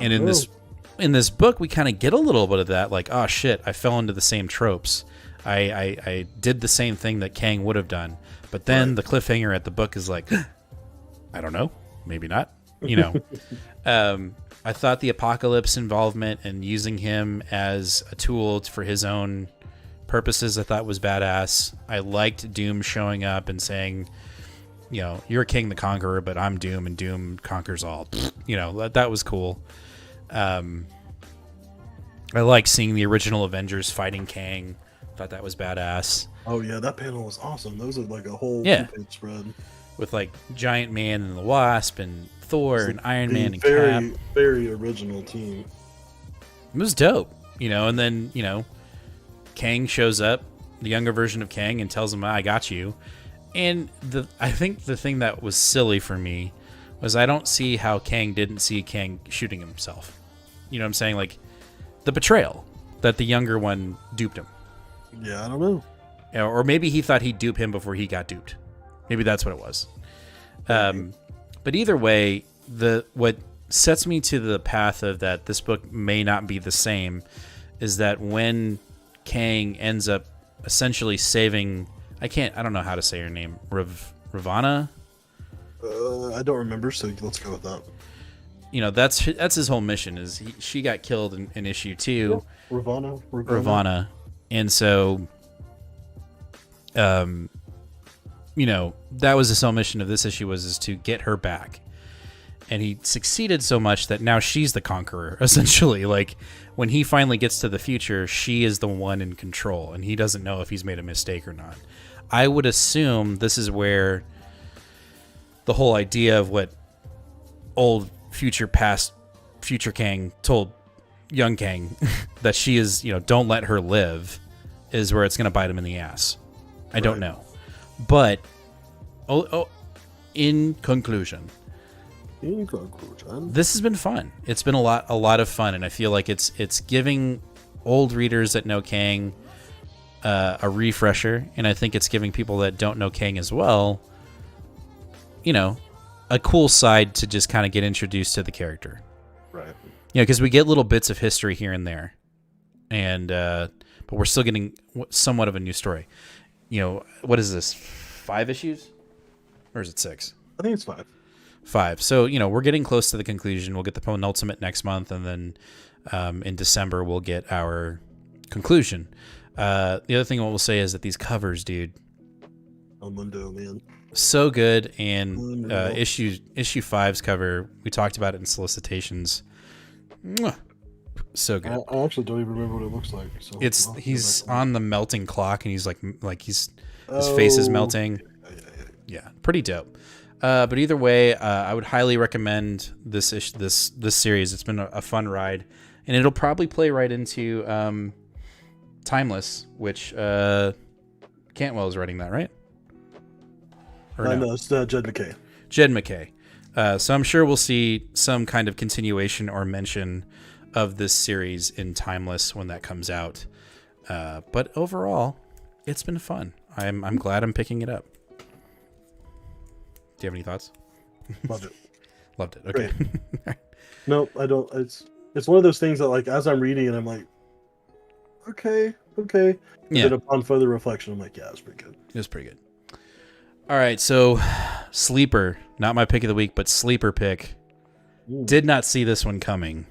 And in this book, we kind of get a little bit of that, like, oh shit, I fell into the same tropes. I did the same thing that Kang would have done. But then the cliffhanger at the book is like, I don't know, maybe not. You know, I thought the Apocalypse involvement and using him as a tool for his own purposes, I thought was badass. I liked Doom showing up and saying, you know, you're King the Conqueror, but I'm Doom, and Doom conquers all. You know, that was cool. I like seeing the original Avengers fighting Kang. Thought that was badass. Oh yeah, that panel was awesome. Those are like a whole Yeah. 2-page spread. With like Giant Man and the Wasp and Thor and Iron Man and very, Cap. very original team. It was dope, you know, and then, you know, Kang shows up, the younger version of Kang, and tells him, I got you. And I think the thing that was silly for me was I don't see how Kang didn't see Kang shooting himself. You know what I'm saying? Like, the betrayal that the younger one duped him. Yeah, I don't know. Or maybe he thought he'd dupe him before he got duped. Maybe that's what it was. But either way, what sets me to the path of that this book may not be the same is that when Kang ends up essentially saving, I don't know how to say her name, Ravana? I don't remember, so let's go with that. You know, that's his whole mission, is she got killed in issue 2. Yeah, Ravana. And so, you know, that was his whole mission of this issue, is to get her back. And he succeeded so much that now she's the conqueror, essentially. Like, when he finally gets to the future, she is the one in control, and he doesn't know if he's made a mistake or not. I would assume this is where the whole idea of what old future Kang told young Kang that she is, you know, don't let her live, is where it's going to bite him in the ass. I don't know. But in conclusion, this has been fun. It's been a lot of fun, and I feel like it's giving old readers that know Kang a refresher, and I think it's giving people that don't know Kang as well, you know, a cool side to just kind of get introduced to the character. Right. You know, because we get little bits of history here and there, and but we're still getting somewhat of a new story. You know, what is this? 5 issues, or is it 6? I think it's 5. 5. So, you know, we're getting close to the conclusion. We'll get the penultimate next month, and then in December we'll get our conclusion. The other thing we'll say is that these covers, dude, Mundo, man, so good. And issue 5's cover, we talked about it in solicitations. Mwah. So good. I actually don't even remember what it looks like. So he's on the melting clock, and he's like his face is melting. Yeah, pretty dope. But either way, I would highly recommend this series. It's been a fun ride, and it'll probably play right into Timeless, which Cantwell is writing that, right? Or no, it's Jed McKay. Jed McKay. So I'm sure we'll see some kind of continuation or mention of this series in Timeless when that comes out. But overall, it's been fun. I'm glad I'm picking it up. Do you have any thoughts? Loved it. Loved it. Okay. No, I don't. It's one of those things that, like, as I'm reading it, I'm like, okay, okay. And Yeah. then upon further reflection, I'm like, yeah, it's pretty good. It was pretty good. All right, so sleeper, not my pick of the week, but sleeper pick. Ooh. Did not see this one coming.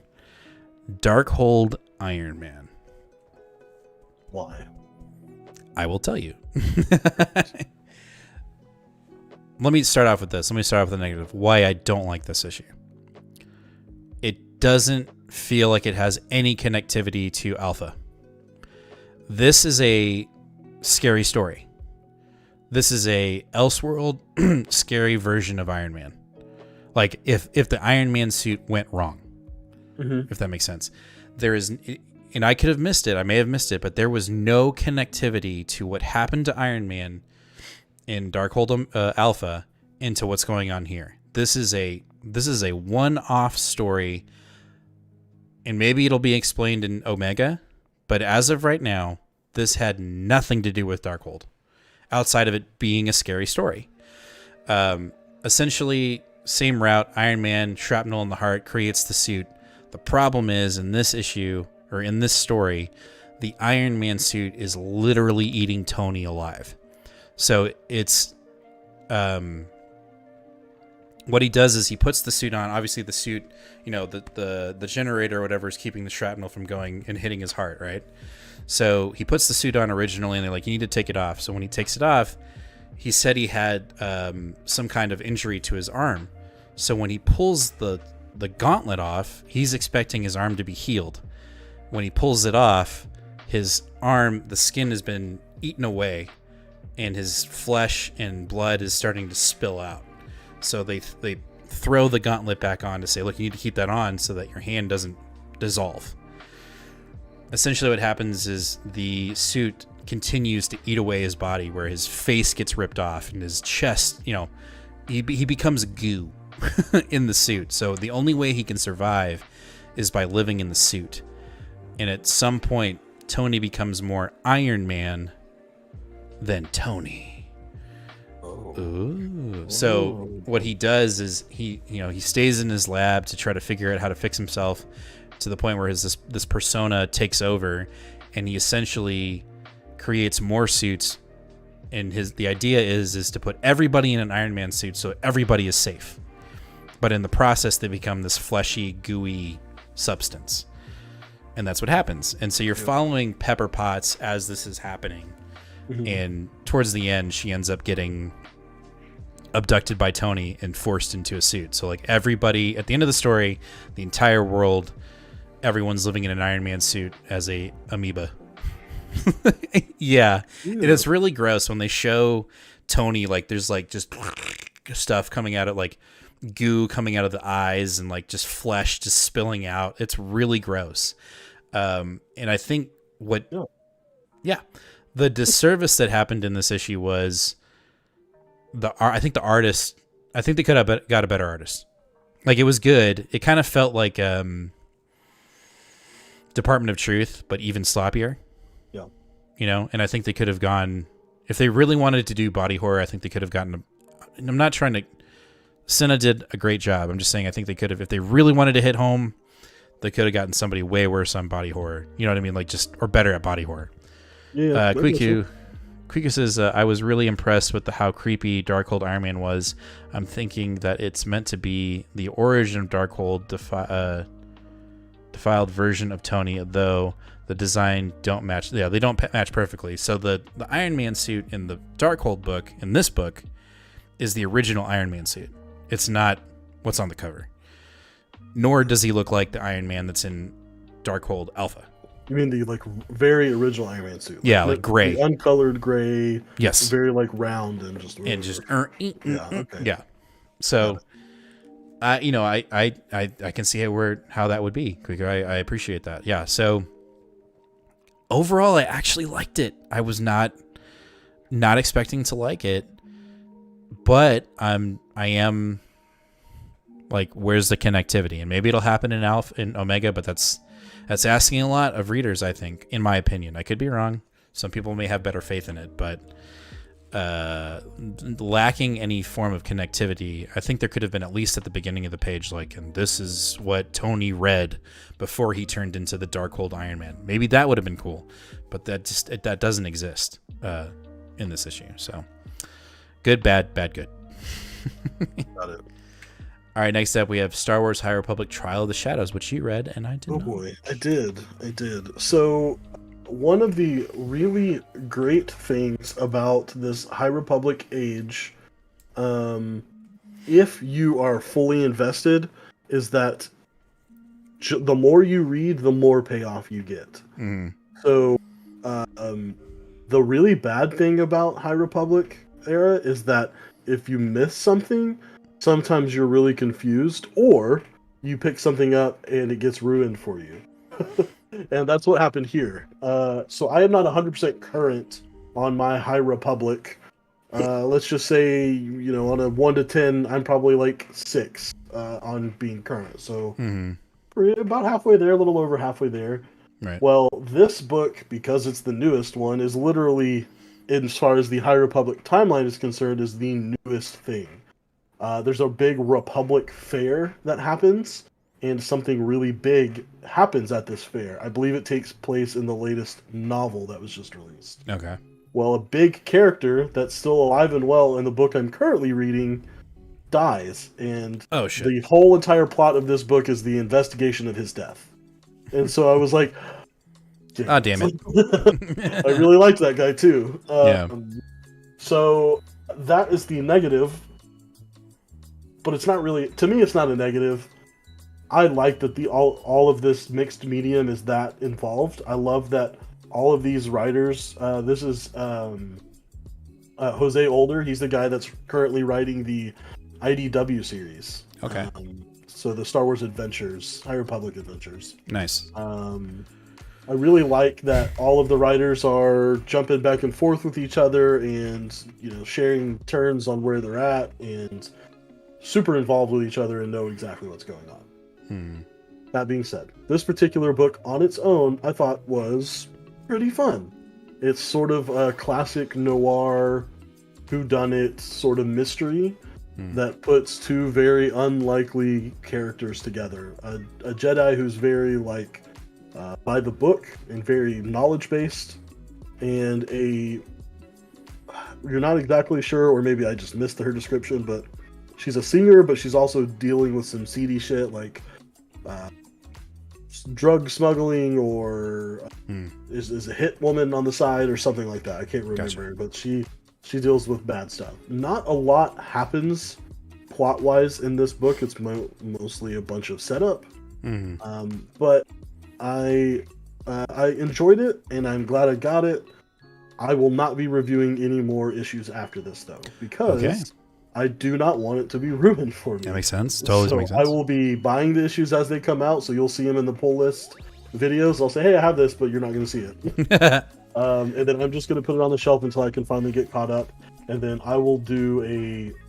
Darkhold Iron Man. Why? I will tell you. Let me start off with this. Let me start off with the negative. Why I don't like this issue. It doesn't feel like it has any connectivity to Alpha. This is a scary story. This is a Elseworld scary version of Iron Man. Like if the Iron Man suit went wrong, if that makes sense. There is, and I could have missed it. I may have missed it, but there was no connectivity to what happened to Iron Man in Darkhold Alpha into what's going on here. This is a one-off story, and maybe it'll be explained in Omega, but as of right now, this had nothing to do with Darkhold, outside of it being a scary story. Essentially, same route, Iron Man, shrapnel in the heart, creates the suit. The problem is, in this issue, or in this story, the Iron Man suit is literally eating Tony alive. So it's... what he does is he puts the suit on. Obviously, the suit, the generator or whatever is keeping the shrapnel from going and hitting his heart, right? So he puts the suit on originally, and they're like, you need to take it off. So when he takes it off, he said he had some kind of injury to his arm. So when he pulls the gauntlet off, he's expecting his arm to be healed. When he pulls it off, his arm, the skin has been eaten away, and his flesh and blood is starting to spill out. So they throw the gauntlet back on to say, look, you need to keep that on so that your hand doesn't dissolve. Essentially what happens is the suit continues to eat away his body, where his face gets ripped off and his chest, he becomes goo in the suit. So the only way he can survive is by living in the suit. And at some point, Tony becomes more Iron Man than Tony. Ooh. So what he does is he stays in his lab to try to figure out how to fix himself, to the point where this persona takes over, and he essentially creates more suits. And the idea is to put everybody in an Iron Man suit so everybody is safe. But in the process, they become this fleshy, gooey substance. And that's what happens. And so you're following Pepper Potts as this is happening. Mm-hmm. And towards the end, she ends up getting abducted by Tony and forced into a suit. So like everybody, at the end of the story, the entire world, everyone's living in an Iron Man suit as a amoeba. Yeah. And it's really gross when they show Tony, like there's like just stuff coming out of, like goo coming out of the eyes, and like just flesh just spilling out. It's really gross. And I think the disservice that happened in this issue was I think the artist, I think they could have got a better artist. Like, it was good. It kind of felt like Department of Truth, but even sloppier. Yeah. And I think they could have gone, if they really wanted to do body horror, I think they could have gotten I'm not trying to, Senna did a great job. I'm just saying, I think they could have, if they really wanted to hit home, they could have gotten somebody way worse on body horror. You know what I mean? Like or better at body horror. Yeah. Quiku says, I was really impressed with how creepy Darkhold Iron Man was. I'm thinking that it's meant to be the origin of Darkhold defiled version of Tony, though the design don't match. Yeah, they don't match perfectly. So the Iron Man suit in the Darkhold book, in this book, is the original Iron Man suit. It's not what's on the cover. Nor does he look like the Iron Man that's in Darkhold Alpha. You mean the very original Iron Man suit? Yeah, like gray, the uncolored gray. Yes, very round and just. Yeah. So, I can see how that would be. I appreciate that. Yeah. So, overall, I actually liked it. I was not expecting to like it, but I am like, where's the connectivity? And maybe it'll happen in Omega, but that's asking a lot of readers, I think, in my opinion. I could be wrong. Some people may have better faith in it, but lacking any form of connectivity. I think there could have been at least at the beginning of the page, like, and this is what Tony read before he turned into the Darkhold Iron Man. Maybe that would have been cool, but that doesn't exist in this issue. So good, bad, good. Got it. All right, next up we have Star Wars High Republic Trial of the Shadows, which you read and I did not. Oh boy, I did. So one of the really great things about this High Republic age, if you are fully invested, is that the more you read, the more payoff you get. So the really bad thing about High Republic era is that if you miss something, sometimes you're really confused, or you pick something up and it gets ruined for you. And that's what happened here. So I am not 100% current on my High Republic. Let's just say, on a 1 to 10, I'm probably like 6 on being current. So about halfway there, a little over halfway there. Right. Well, this book, because it's the newest one, is literally, as far as the High Republic timeline is concerned, is the newest thing. There's a big Republic fair that happens, and something really big happens at this fair. I believe it takes place in the latest novel that was just released. Okay. Well, a big character that's still alive and well in the book I'm currently reading dies, and the whole entire plot of this book is the investigation of his death. And so I was like, damn it. I really liked that guy too. Yeah. So that is the negative, but it's not really, to me, it's not a negative. I like that all of this mixed medium is that involved. I love that all of these writers, this is Jose Older. He's the guy that's currently writing the IDW series. Okay. So the Star Wars Adventures, High Republic Adventures. Nice. I really like that all of the writers are jumping back and forth with each other and, sharing turns on where they're at and super involved with each other and know exactly what's going on. That being said, this particular book on its own, I thought was pretty fun. It's sort of a classic noir whodunit sort of mystery that puts two very unlikely characters together. A Jedi who's very by the book and very knowledge based, and you're not exactly sure, or maybe I just missed her description, but she's a singer, but she's also dealing with some seedy shit like drug smuggling, or is a hit woman on the side or something like that. I can't remember, but she deals with bad stuff. Not a lot happens plot-wise in this book. It's mostly a bunch of setup. But I enjoyed it, and I'm glad I got it. I will not be reviewing any more issues after this, though, because I do not want it to be ruined for me. That makes sense. Totally makes sense. I will be buying the issues as they come out, so you'll see them in the pull list videos. I'll say, hey, I have this, but you're not going to see it. And then I'm just going to put it on the shelf until I can finally get caught up. And then I will do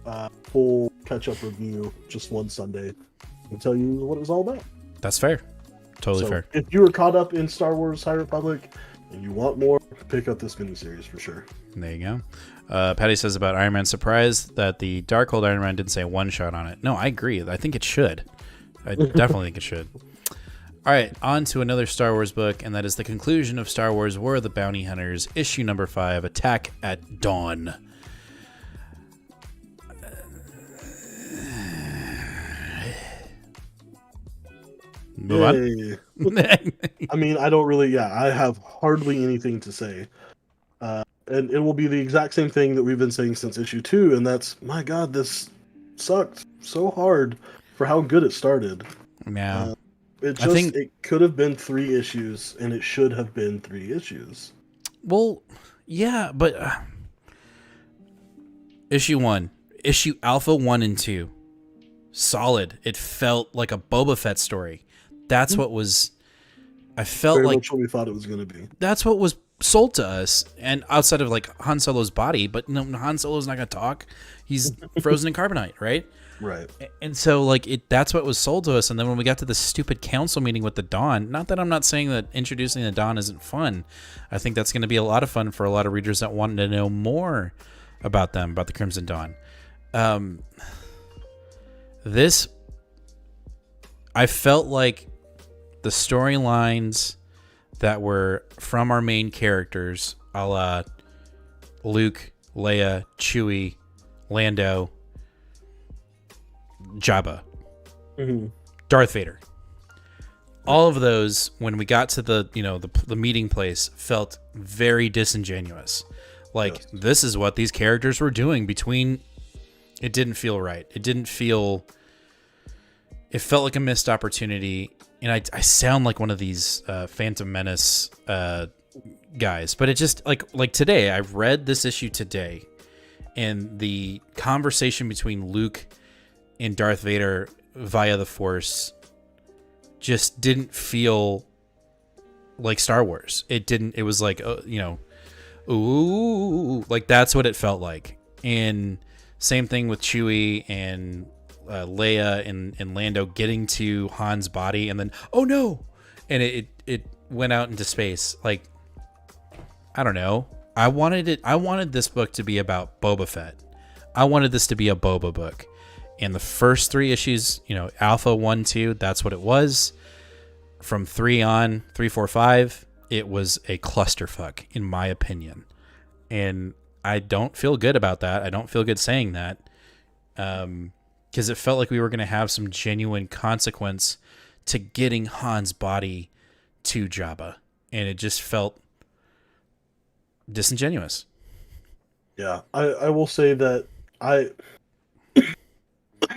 a full catch-up review just one Sunday and tell you what it was all about. That's fair. Totally fair. If you were caught up in Star Wars High Republic and you want more, pick up this miniseries for sure. There you go. Patty says about Iron Man, surprised that the Darkhold Iron Man didn't say one shot on it. No, I agree. I think it should. I definitely think it should. All right, on to another Star Wars book, and that is the conclusion of Star Wars War of the Bounty Hunters, issue number 5, Attack at Dawn. Move on. I mean, I don't really, I have hardly anything to say. And it will be the exact same thing that we've been saying since issue 2, and that's, my God, this sucked so hard for how good it started. Yeah. It could have been 3 issues, and it should have been 3 issues. Well, yeah, but issue 1, issue Alpha 1 and 2, solid. It felt like a Boba Fett story. That's what was. I felt very like much what we thought it was going to be. That's what was sold to us, and outside of like Han Solo's body, but no, Han Solo's not going to talk. He's frozen in carbonite, right? Right. And so like that's what was sold to us. And then when we got to the stupid council meeting with the Dawn, not that I'm not saying that introducing the Dawn isn't fun. I think that's going to be a lot of fun for a lot of readers that want to know more about them, about the Crimson Dawn. This, I felt like the storylines that were from our main characters, a la Luke, Leia, Chewie, Lando, Jabba, Darth Vader. All of those, when we got to the meeting place, felt very disingenuous. Like, this is what these characters were doing between... It didn't feel right. It felt like a missed opportunity. And I sound like one of these Phantom Menace guys. But it just, like today, I read this issue today. And the conversation between Luke and Darth Vader via the Force just didn't feel like Star Wars. It was like, ooh, like that's what it felt like. And same thing with Chewie and Leia and Lando getting to Han's body, and then oh no, and it went out into space. Like, I don't know. I wanted this book to be about Boba Fett. I wanted this to be a Boba book. And the first 3 issues, Alpha 1, 2, that's what it was. From 3 on, 3, 4, 5, it was a clusterfuck, in my opinion. And I don't feel good about that. I don't feel good saying that. Because it felt like we were going to have some genuine consequence to getting Han's body to Jabba. And it just felt disingenuous. Yeah, I will say that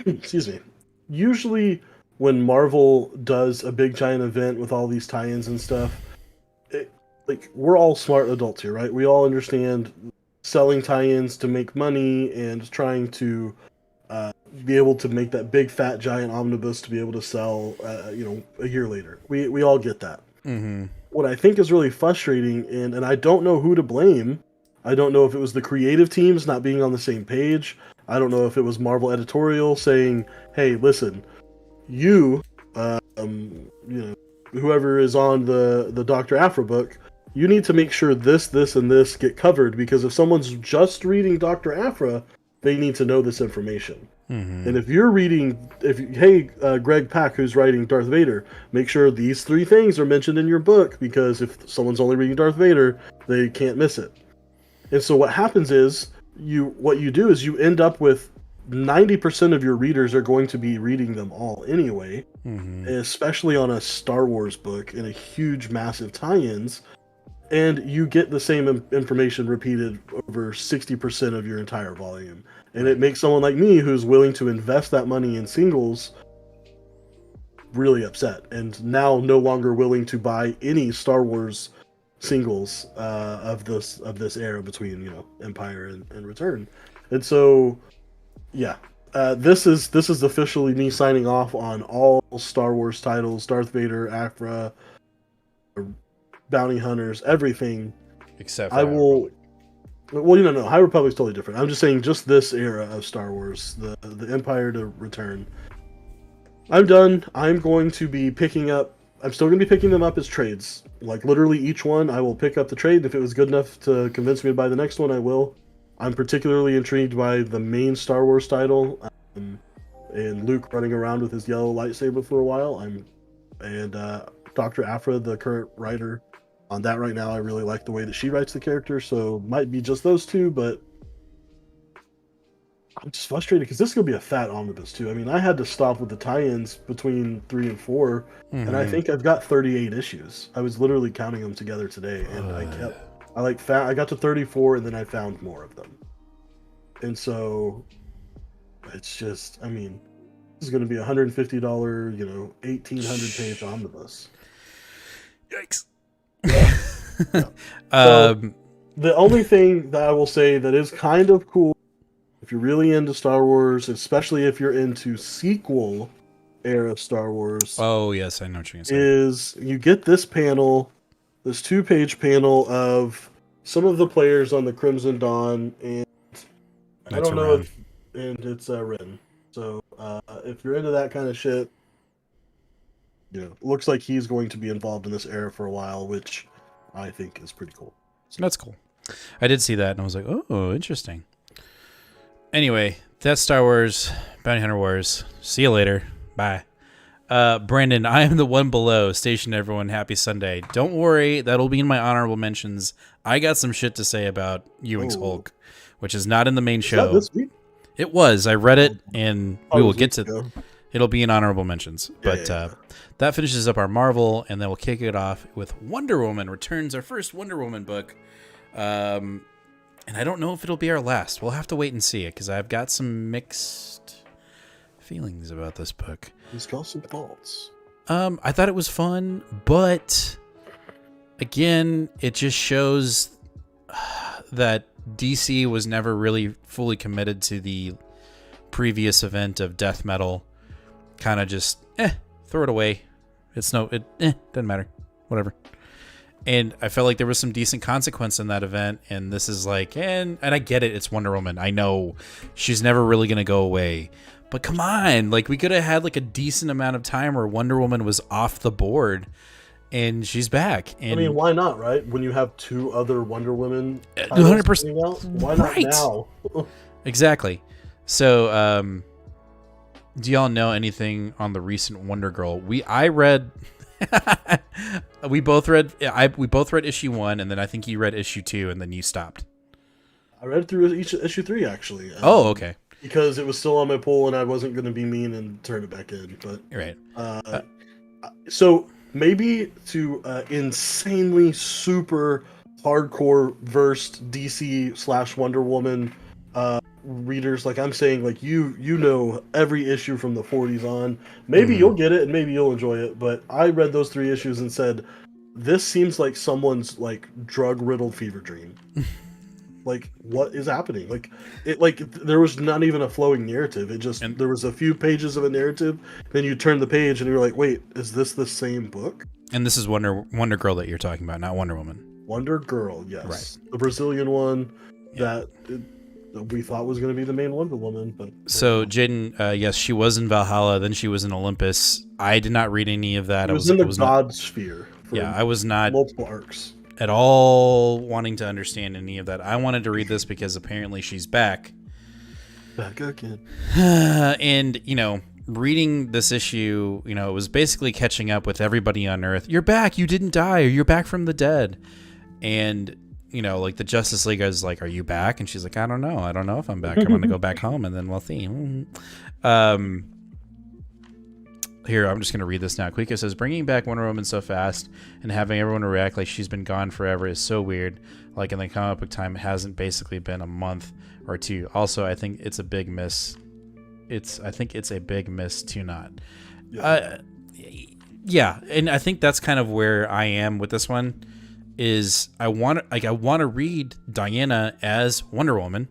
excuse me. Usually when Marvel does a big giant event with all these tie-ins and stuff, we're all smart adults here, right? We all understand selling tie-ins to make money and trying to be able to make that big fat giant omnibus to be able to sell a year later. We all get that. Mm-hmm. What I think is really frustrating, and I don't know who to blame. I don't know if it was the creative teams not being on the same page. I don't know if it was Marvel editorial saying, "Hey, listen, whoever is on the Dr. Aphra book, you need to make sure this, and this get covered, because if someone's just reading Dr. Aphra, they need to know this information." Mm-hmm. And if you're reading, Greg Pak, who's writing Darth Vader, make sure these 3 things are mentioned in your book, because if someone's only reading Darth Vader, they can't miss it. And so what happens is, you end up with 90% of your readers are going to be reading them all anyway, especially on a Star Wars book and a huge, massive tie-ins, and you get the same information repeated over 60% of your entire volume. And it makes someone like me, who's willing to invest that money in singles, really upset, and now no longer willing to buy any Star Wars singles of this era between Empire and Return. And so this is officially me signing off on all Star Wars titles, Darth Vader, Aphra, Bounty Hunters, everything except I will High Republic's totally different. I'm just saying, just this era of Star Wars, the Empire to Return, I'm done. I'm going to be picking up. I'm still going to be picking them up as trades. Like, literally each one, I will pick up the trade. If it was good enough to convince me to buy the next one, I will. I'm particularly intrigued by the main Star Wars title, and Luke running around with his yellow lightsaber for a while. Dr. Aphra, the current writer on that right now, I really like the way that she writes the character, so might be just those 2, but I'm just frustrated because this is going to be a fat omnibus too. I mean, I had to stop with the tie-ins between 3 and 4, and I think I've got 38 issues. I was literally counting them together today, and I got to 34, and then I found more of them. And so it's just, I mean, this is going to be $150, 1,800 page omnibus. Yikes. Yeah. So, the only thing that I will say that is kind of cool, if you're really into Star Wars, especially if you're into sequel era Star Wars. Oh, yes, I know what you're going to say. Is you get this panel, this 2-page panel of some of the players on the Crimson Dawn, and I don't know and it's Ren. So if you're into that kind of shit, looks like he's going to be involved in this era for a while, which I think is pretty cool. So that's cool. I did see that, and I was like, oh, interesting. Anyway, that's Star Wars Bounty Hunter Wars. See you later. Bye. Brandon, I am the one below. Station everyone. Happy Sunday. Don't worry, that'll be in my honorable mentions. I got some shit to say about Ewing's Hulk, which is not in the main show. This week? It was. I read it, and we will get to. It'll be in honorable mentions. But that finishes up our Marvel, and then we'll kick it off with Wonder Woman. Returns our first Wonder Woman book. And I don't know if it'll be our last. We'll have to wait and see it, because I've got some mixed feelings about this book. He's got some thoughts. I thought it was fun, but again, it just shows that DC was never really fully committed to the previous event of death metal. Kind of just throw it away. Doesn't matter, whatever. And I felt like there was some decent consequence in that event, and this is like, and I get it, it's Wonder Woman. I know she's never really gonna go away. But come on, like we could have had like a decent amount of time where Wonder Woman was off the board and she's back. And I mean, why not, right? When you have two other Wonder Women 100%. Why not now? Exactly. So, do y'all know anything on the recent Wonder Girl? We both read issue 1, and then I think you read issue 2, and then you stopped. I read through issue 3 actually. Okay. Because it was still on my pull, and I wasn't going to be mean and turn it back in. But right. So maybe to insanely super hardcore versed DC / Wonder Woman readers, like I'm saying, like you know every issue from the 40s on. Maybe you'll get it, and maybe you'll enjoy it. But I read those 3 issues and said, this seems like someone's like drug riddled fever dream. Like, what is happening? Like there was not even a flowing narrative. There was a few pages of a narrative. Then you turn the page and you're like, wait, is this the same book? And this is Wonder Girl that you're talking about, not Wonder Woman. Wonder Girl, yes. Right. The Brazilian one that we thought was going to be the main Wonder Woman. But so, Jaden, yes, she was in Valhalla. Then she was in Olympus. I did not read any of that. It was in the God Sphere. I was not. Multiple arcs. At all wanting to understand any of that. I wanted to read this because apparently she's back. Back again. And, reading this issue, it was basically catching up with everybody on Earth. You're back. You didn't die. Or you're back from the dead. And, like the Justice League is like, are you back? And she's like, I don't know. I don't know if I'm back. I'm going to go back home and then we'll see. Here, I'm just going to read this now. Quika says, bringing back Wonder Woman so fast and having everyone react like she's been gone forever is so weird. Like in the comic book time, it hasn't basically been a month or 2. Also, I think it's a big miss. I think it's a big miss to not. Yeah, and I think that's kind of where I am with this one. Is I want to read Diana as Wonder Woman,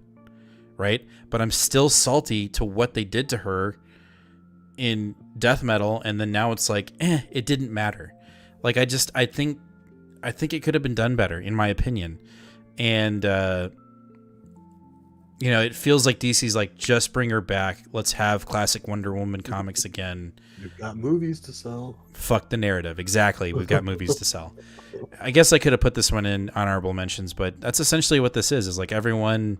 right? But I'm still salty to what they did to her in death metal, and then now it's like it didn't matter. Like I think it could have been done better, in my opinion. And it feels like DC's like, just bring her back, let's have classic Wonder Woman comics again. We've got movies to sell. Fuck the narrative. Exactly, we've got movies to sell. I guess I could have put this one in honorable mentions, but that's essentially what this is like everyone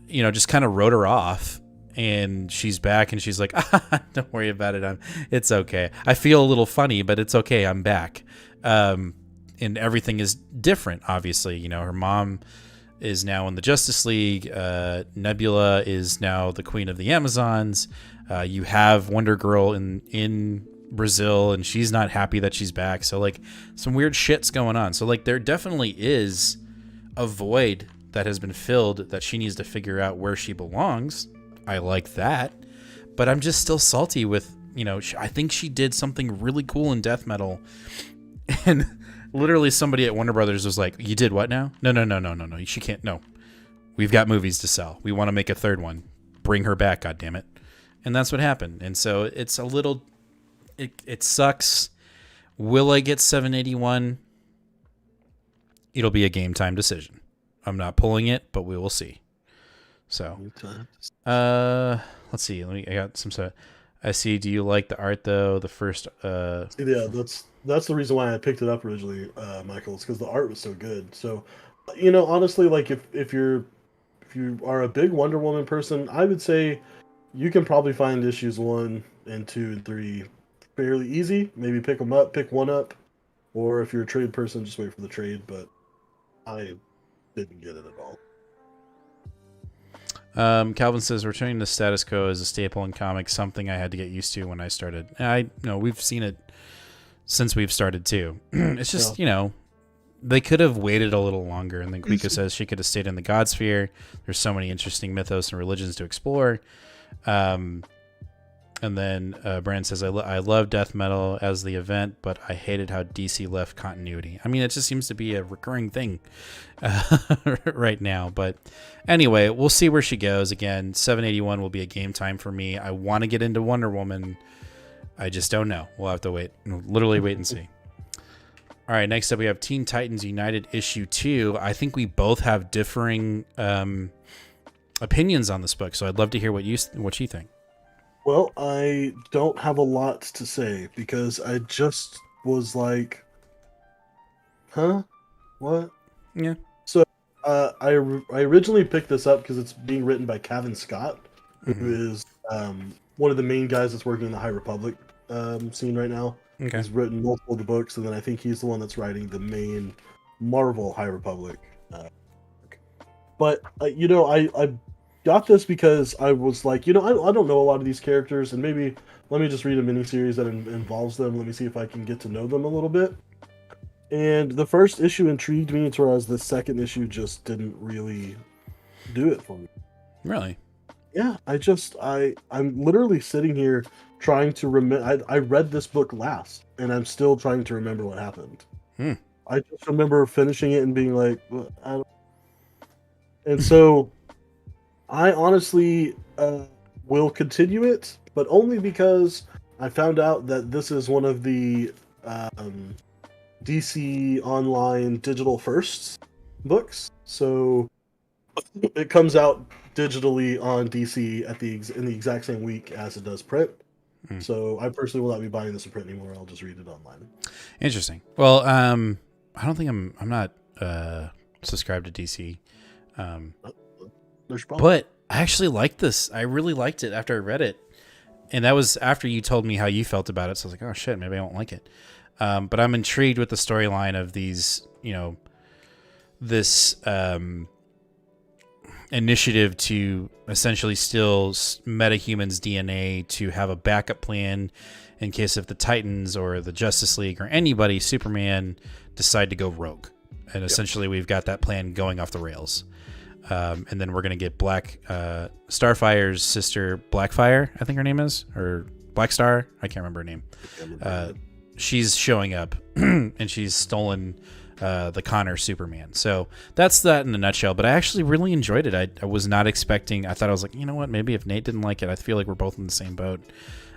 just kind of wrote her off. And she's back, and she's like, don't worry about it. It's okay. I feel a little funny, but it's okay. I'm back. And everything is different, obviously. Her mom is now in the Justice League. Nebula is now the Queen of the Amazons. You have Wonder Girl in Brazil, and she's not happy that she's back. So, like, some weird shit's going on. So, like, there definitely is a void that has been filled that she needs to figure out where she belongs. I like that, but I'm just still salty with, I think she did something really cool in death metal, and literally somebody at Warner Brothers was like, you did what now? No, she can't. No, we've got movies to sell. We want to make a third one. Bring her back, goddammit. And that's what happened. And so it's a little, it sucks. Will I get 781? It'll be a game time decision. I'm not pulling it, but we will see. So, let's see. I got some stuff. I see. Do you like the art though? The first. Yeah, that's the reason why I picked it up originally, Michael. It's because the art was so good. So, honestly, like if you're if you are a big Wonder Woman person, I would say you can probably find issues 1 and 2 and 3 fairly easy. Maybe pick them up, pick one up, or if you're a trade person, just wait for the trade. But I didn't get it at all. Calvin says returning to status quo is a staple in comics, something I had to get used to when I started. We've seen it since we've started too. It's just they could have waited a little longer. And then Quika says she could have stayed in the God Sphere. There's so many interesting mythos and religions to explore. And then Brand says, I love death metal as the event, but I hated how DC left continuity. I mean, it just seems to be a recurring thing right now. But anyway, we'll see where she goes. Again, 781 will be a game time for me. I want to get into Wonder Woman. I just don't know. We'll have to wait. Literally wait and see. All right, next up we have Teen Titans United issue 2. I think we both have differing opinions on this book, so I'd love to hear what you think. Well, I don't have a lot to say because I just was like, huh? What? Yeah. So I originally picked this up because it's being written by Kevin Scott, who is one of the main guys that's working in the High Republic scene right now. Okay. He's written multiple of the books, and then I think he's the one that's writing the main Marvel High Republic. But I got this because I was like, I don't know a lot of these characters, and maybe let me just read a miniseries that involves them. Let me see if I can get to know them a little bit. And the first issue intrigued me, whereas the second issue just didn't really do it for me. Really? Yeah, I'm literally sitting here trying to remember. I read this book last, and I'm still trying to remember what happened. I just remember finishing it and being like, I don't. And so I honestly will continue it, but only because I found out that this is one of the DC Online digital firsts books. So it comes out digitally on DC in the exact same week as it does print. So I personally will not be buying this in print anymore. I'll just read it online. Interesting. Well, I don't think I'm not subscribed to DC. But I actually liked this. I really liked it after I read it. And that was after you told me how you felt about it. So I was like, oh shit, maybe I won't like it. But I'm intrigued with the storyline of these, this initiative to essentially steal metahumans' DNA to have a backup plan in case if the Titans or the Justice League or anybody, Superman, decide to go rogue. And essentially we've got that plan going off the rails. And then we're going to get Starfire's sister, Blackfire, I think her name is, or Blackstar. I can't remember her name. She's showing up and she's stolen the Connor Superman. So that's that in a nutshell. But I actually really enjoyed it. I was not expecting. I thought I was like, you know what? Maybe if Nate didn't like it, I feel like we're both in the same boat.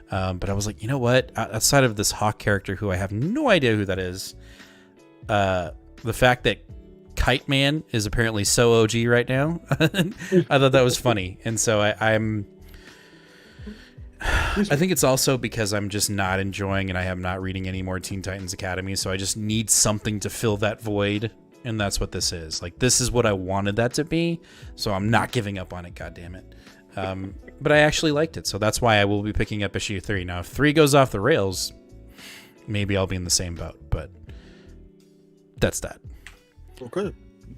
But I was like, you know what? Outside of this Hawk character who I have no idea who that is, the fact that Kite Man is apparently so OG right now. I thought that was funny. And so I think it's also because I'm just not enjoying and I am not reading any more Teen Titans Academy. So I just need something to fill that void. And that's what this is. Like, this is what I wanted that to be. So I'm not giving up on it. God damn it. But I actually liked it. So that's why I will be picking up issue 3. Now, if 3 goes off the rails, maybe I'll be in the same boat. But that's that. Okay.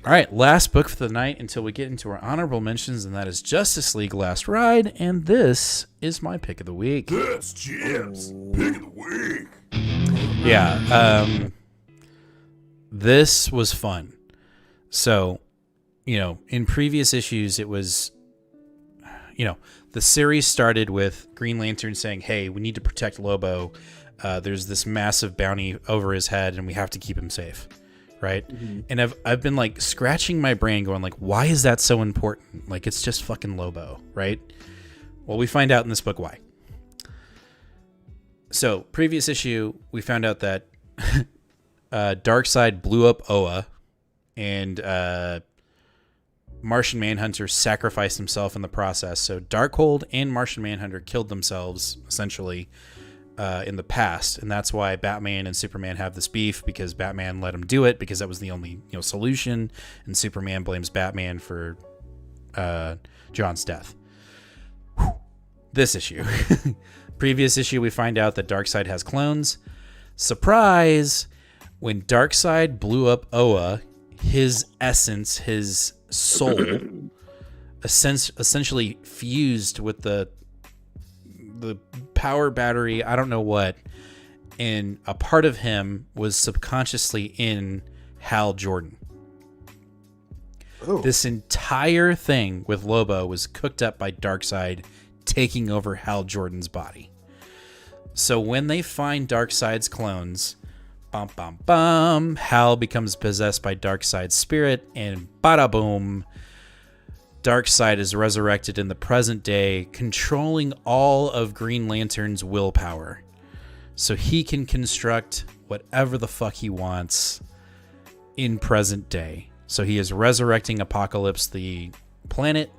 All right, last book for the night until we get into our honorable mentions, and that is Justice League Last Ride, and this is my pick of the week. That's Jim's pick of the week. Yeah, this was fun. So, in previous issues, it was, the series started with Green Lantern saying, hey, we need to protect Lobo. There's this massive bounty over his head, and we have to keep him safe. Right. Mm-hmm. And I've been like scratching my brain going like, why is that so important? Like, it's just fucking Lobo. Right. Well, we find out in this book why. So previous issue, we found out that Darkseid blew up Oa and Martian Manhunter sacrificed himself in the process. So Darkhold and Martian Manhunter killed themselves essentially in the past, and that's why Batman and Superman have this beef, because Batman let him do it because that was the only solution, and Superman blames Batman for John's death. Whew. This issue. Previous issue, we find out that Darkseid has clones. Surprise! When Darkseid blew up Oa, his essence, his soul, essentially fused with the power battery, I don't know what, and a part of him was subconsciously in Hal Jordan. Oh. This entire thing with Lobo was cooked up by Darkseid taking over Hal Jordan's body. So when they find Darkseid's clones, bum bum bum, Hal becomes possessed by Darkseid's spirit, and bada boom, Darkseid is resurrected in the present day, controlling all of Green Lantern's willpower. So he can construct whatever the fuck he wants in present day. So he is resurrecting Apocalypse, the planet.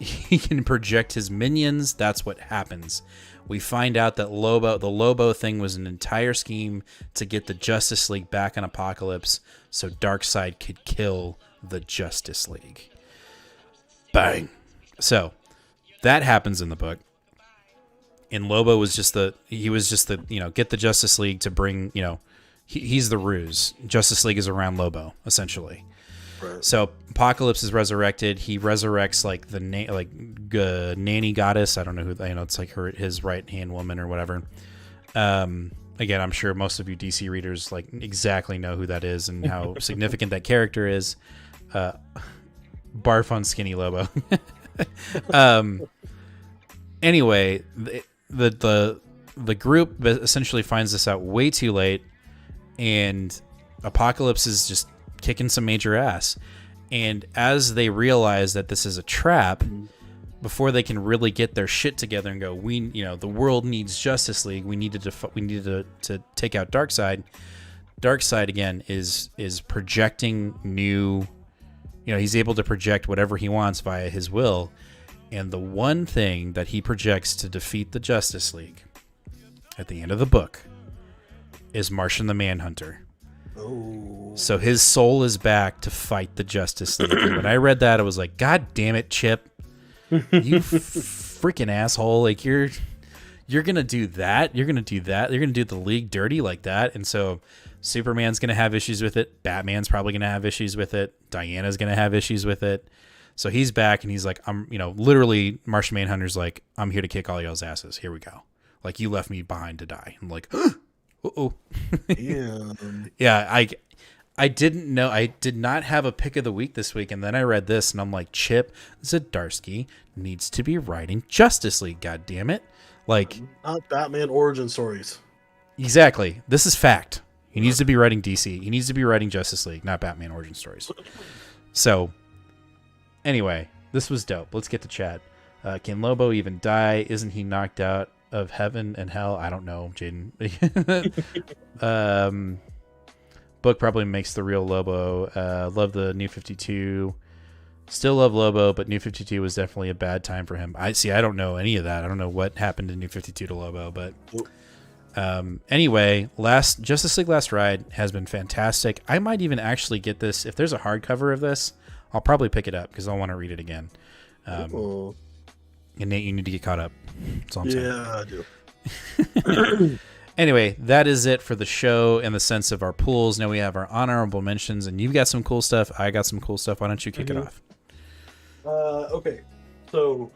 He can project his minions. That's what happens. We find out that the Lobo thing was an entire scheme to get the Justice League back on Apocalypse so Darkseid could kill the Justice League. Bang. So that happens in the book. And Lobo was just the get the Justice League to bring, he's the ruse. Justice League is around Lobo, essentially. Right. So Apocalypse is resurrected. He resurrects like the nanny goddess. I don't know who. It's like his right hand woman or whatever. Again, I'm sure most of you DC readers like exactly know who that is and how significant that character is. Barf on Skinny Lobo. Anyway, the group essentially finds this out way too late, and Apocalypse is just kicking some major ass. And as they realize that this is a trap, before they can really get their shit together and go, the world needs Justice League. We needed to take out Darkseid. Darkseid again is projecting new, he's able to project whatever he wants via his will. And the one thing that he projects to defeat the Justice League at the end of the book is Martian the Manhunter. Oh. So his soul is back to fight the Justice League. And when I read that, I was like, God damn it, Chip. You freaking asshole. Like, you're gonna do that. You're gonna do the League dirty like that. And so Superman's gonna have issues with it. Batman's probably gonna have issues with it. Diana's gonna have issues with it. So he's back and he's like, literally Martian Manhunter's like, I'm here to kick all y'all's asses. Here we go. Like, you left me behind to die. I'm like, uh-oh. Yeah. Yeah, I didn't know. I did not have a pick of the week this week, and then I read this, and I'm like, Chip Zdarsky needs to be writing Justice League, God damn it. Like, not Batman origin stories. Exactly. This is fact. He needs to be writing DC. He needs to be writing Justice League, not Batman origin stories. So, anyway, this was dope. Let's get to chat. Can Lobo even die? Isn't he knocked out of heaven and hell? I don't know, Jaden. Book probably makes the real Lobo. Love the New 52. Still love Lobo, but New 52 was definitely a bad time for him. I don't know any of that. I don't know what happened in New 52 to Lobo, but anyway, Justice League Last Ride has been fantastic. I might even actually get this. If there's a hardcover of this, I'll probably pick it up because I'll want to read it again. And Nate, you need to get caught up. That's all I'm saying. Yeah, I do. Anyway, that is it for the show in the sense of our pools. Now we have our honorable mentions, and you've got some cool stuff. I got some cool stuff. Why don't you kick it off? Okay. So,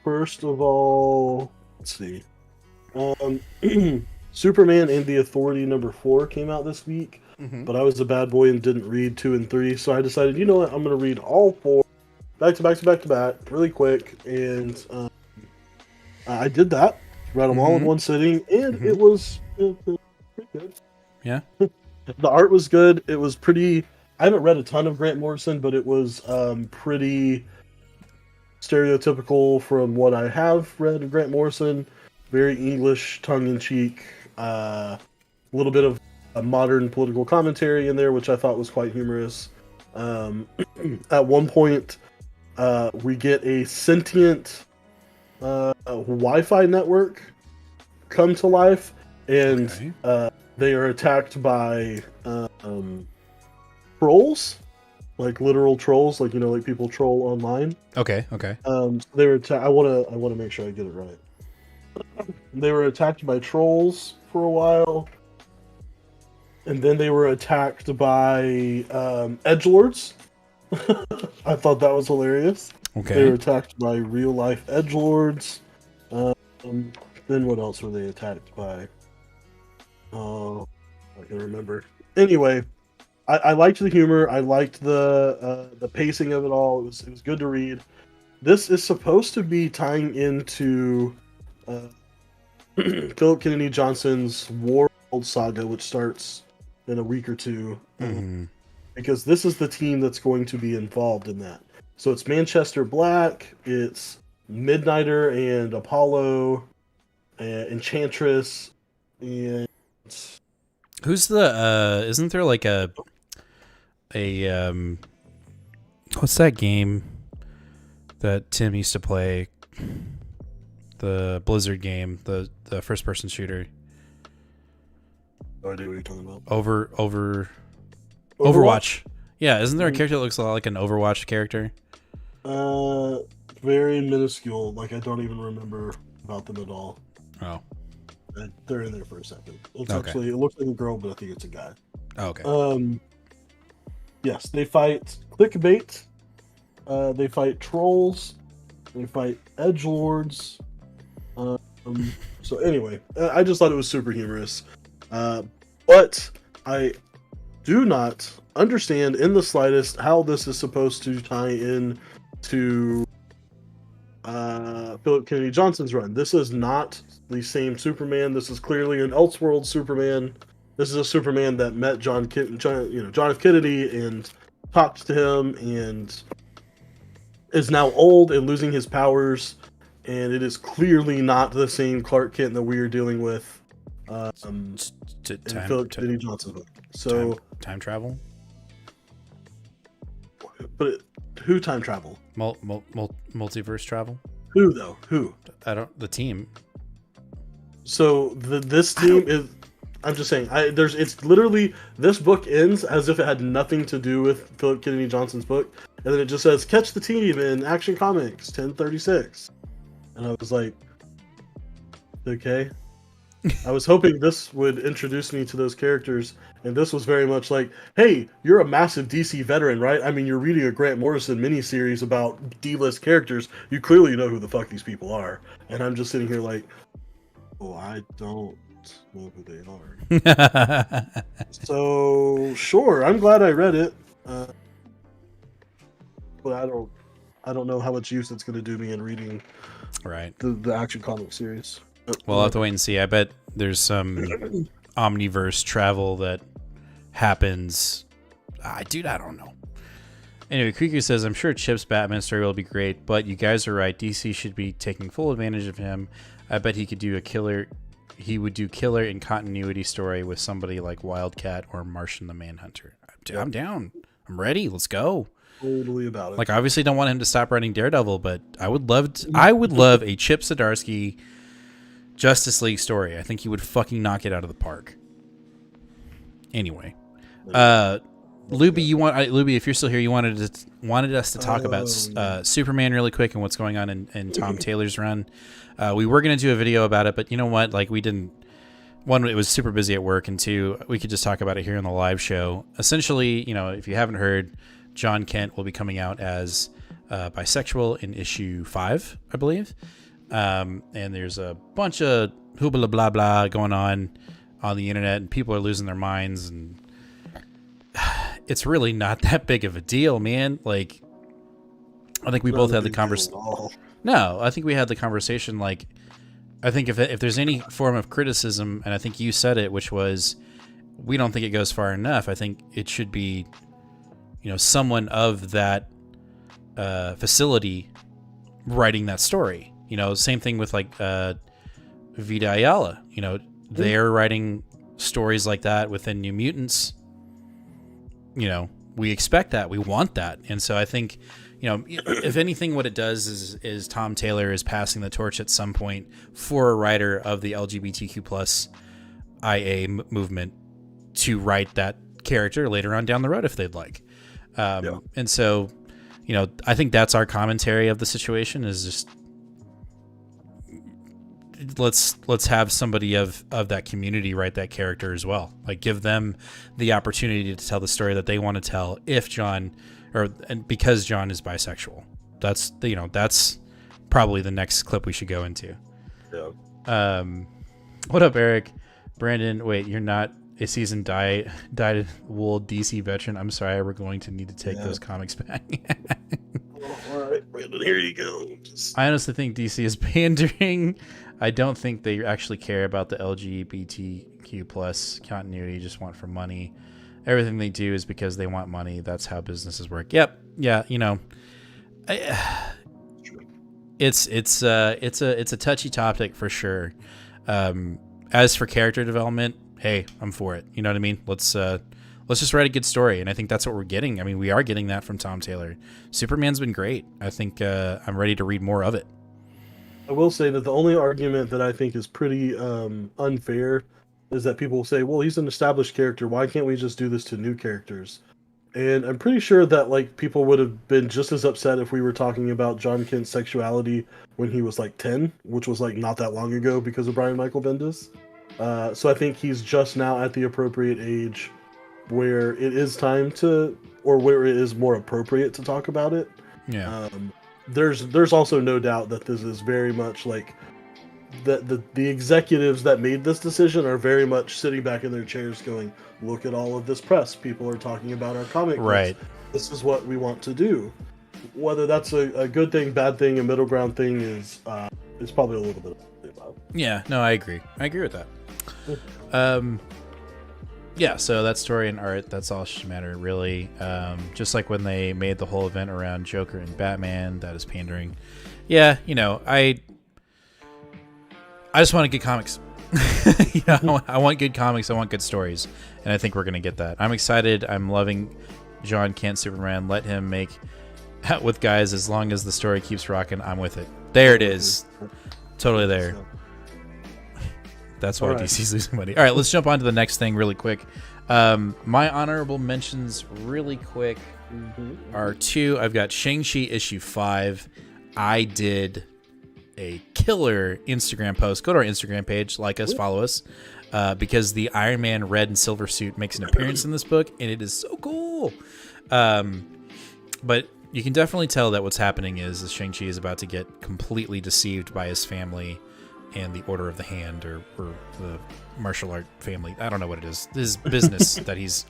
first of all, let's see. Superman and the Authority #4 came out this week, but I was a bad boy and didn't read 2 and 3, so I decided, you know what, I'm going to read all 4 back to back, really quick, and I did that. Read them all in one sitting, and it was pretty good. Yeah. The art was good. It was pretty... I haven't read a ton of Grant Morrison, but it was pretty stereotypical from what I have read of Grant Morrison. Very English, tongue-in-cheek. A little bit of a modern political commentary in there, which I thought was quite humorous. At one point, we get a sentient... Wi-Fi network come to life, and they are attacked by trolls, like literal trolls, like like people troll online. Okay. They were. I want to make sure I get it right. They were attacked by trolls for a while, and then they were attacked by edgelords. I thought that was hilarious. Okay. They were attacked by real life edgelords. Then what else were they attacked by? Oh, I can remember. Anyway, I liked the humor. I liked the pacing of it all. It was good to read. This is supposed to be tying into Philip Kennedy Johnson's Warworld saga, which starts in a week or two. Because this is the team that's going to be involved in that. So it's Manchester Black, it's Midnighter and Apollo, Enchantress, and Who's the isn't there like a what's that game that Tim used to play? The Blizzard game, the first person shooter. No idea what you're talking about. Overwatch. Yeah, isn't there a character that looks a lot like an Overwatch character? Very minuscule. Like, I don't even remember about them at all. Oh. They're in there for a second. It's Okay. actually, it looks like a girl, but I think it's a guy. Oh, okay. Yes, they fight clickbait. They fight trolls. They fight edgelords. So anyway, I just thought it was super humorous. But I do not understand in the slightest how this is supposed to tie in to Philip Kennedy Johnson's run. This is not the same Superman. This is clearly an Elseworld Superman. This is a Superman that met John F. Kennedy and talked to him and is now old and losing his powers. And it is clearly not the same Clark Kent that we are dealing with in Philip Kennedy Johnson's book. So time travel? But who time travel? Multiverse travel? Who though? Who? The team. So this team is. I'm just saying. It's literally, this book ends as if it had nothing to do with Philip Kennedy Johnson's book, and then it just says "Catch the team" in Action Comics 1036, and I was like, okay. I was hoping this would introduce me to those characters, and this was very much like, hey, you're a massive DC veteran, right? I mean, you're reading a Grant Morrison miniseries about D-list characters. You clearly know who the fuck these people are. And I'm just sitting here like, oh, I don't know who they are. So, sure, I'm glad I read it. But I don't know how much use it's going to do me in reading the Action Comic series. Well, I'll have to wait and see. I bet there's some omniverse travel that happens. Dude, I don't know. Anyway, Creaker says, I'm sure Chip's Batman story will be great, but you guys are right. DC should be taking full advantage of him. I bet he could do a killer. He would do killer in continuity story with somebody like Wildcat or Martian the Manhunter. I'm down. I'm ready. Let's go. Totally about it. Like, I obviously don't want him to stop writing Daredevil, but I would love a Chip Zdarsky Justice League story. I think he would fucking knock it out of the park. Anyway, Luby, if you're still here, you wanted us to talk about Superman really quick and what's going on in Tom Taylor's run. We were gonna do a video about it, but you know what? Like, we didn't. One, it was super busy at work, and two, we could just talk about it here on the live show. Essentially, if you haven't heard, John Kent will be coming out as bisexual in issue 5, I believe. And there's a bunch of hoobla blah blah going on the internet, and people are losing their minds, and it's really not that big of a deal, man. Like, I think we both had the conversation. No, I think we had the conversation. Like, I think if there's any form of criticism, and I think you said it, which was, we don't think it goes far enough. I think it should be, someone of that facility writing that story. Same thing with like Vita Ayala. They're writing stories like that within New Mutants. We expect that. We want that. And so I think, if anything, what it does is Tom Taylor is passing the torch at some point for a writer of the LGBTQ plus IA movement to write that character later on down the road if they'd like. And so, I think that's our commentary of the situation is just let's have somebody of that community write that character as well. Like give them the opportunity to tell the story that they want to tell because John is bisexual. That's probably the next clip we should go into. Yeah. What up, Eric? Brandon, wait, you're not a seasoned dyed wool DC veteran. I'm sorry, we're going to need to take those comics back. All right, Brandon, here you go. I honestly think DC is pandering. I don't think they actually care about the LGBTQ plus continuity, just want for money. Everything they do is because they want money. That's how businesses work. Yep. Yeah, it's a touchy topic for sure. As for character development, hey, I'm for it. You know what I mean? Let's just write a good story, and I think that's what we're getting. I mean, we are getting that from Tom Taylor. Superman's been great. I think I'm ready to read more of it. I will say that the only argument that I think is pretty unfair is that people will say, well, he's an established character. Why can't we just do this to new characters? And I'm pretty sure that people would have been just as upset if we were talking about John Kent's sexuality when he was 10, which was not that long ago because of Brian Michael Bendis. So I think he's just now at the appropriate age where it is time to, or where it is more appropriate to talk about it. Yeah. There's also no doubt that this is very much the executives that made this decision are very much sitting back in their chairs going, look at all of this press. People are talking about our comic books. Right. This is what we want to do. Whether that's a good thing, bad thing, a middle ground thing is probably a little bit about. Yeah, no, I agree. I agree with that. Yeah, so that story and art, that's all should matter, really. Just like when they made the whole event around Joker and Batman, that is pandering. Yeah, I just want to get comics. I want good comics. I want good stories. And I think we're going to get that. I'm excited. I'm loving John Kent Superman. Let him make out with guys as long as the story keeps rocking. I'm with it. There it is. Totally there. That's why DC's losing money. All right, let's jump on to the next thing really quick. My honorable mentions really quick are two. I've got Shangshi issue 5. I did a killer Instagram post. Go to our Instagram page, like us, follow us, because the Iron Man red and silver suit makes an appearance in this book, and it is so cool. But you can definitely tell that what's happening is Shang-Chi is about to get completely deceived by his family and the Order of the Hand, or the martial art family. I don't know what it is. This is business that he's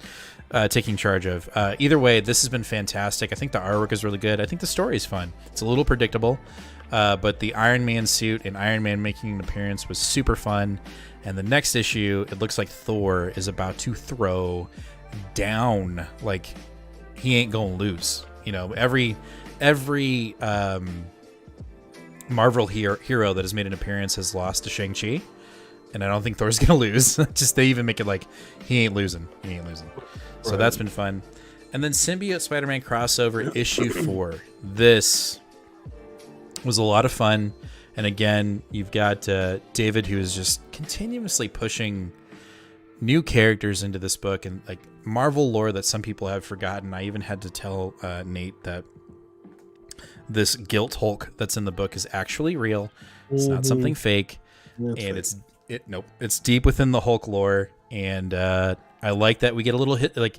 taking charge of. Either way, this has been fantastic. I think the artwork is really good. I think the story is fun. It's a little predictable, but the Iron Man suit and Iron Man making an appearance was super fun. And the next issue, it looks like Thor is about to throw down. Like, he ain't gonna lose. Every Marvel hero that has made an appearance has lost to Shang-Chi, and I don't think Thor's gonna lose. Just they even make it like he ain't losing. So that's been fun. And then Symbiote Spider-Man crossover issue 4. This was a lot of fun. And again, you've got David, who is just continuously pushing new characters into this book and like Marvel lore that some people have forgotten. I even had to tell Nate that this Guilt Hulk that's in the book is actually real. It's not something fake. It's deep within the Hulk lore, and I like that we get a little hit. Like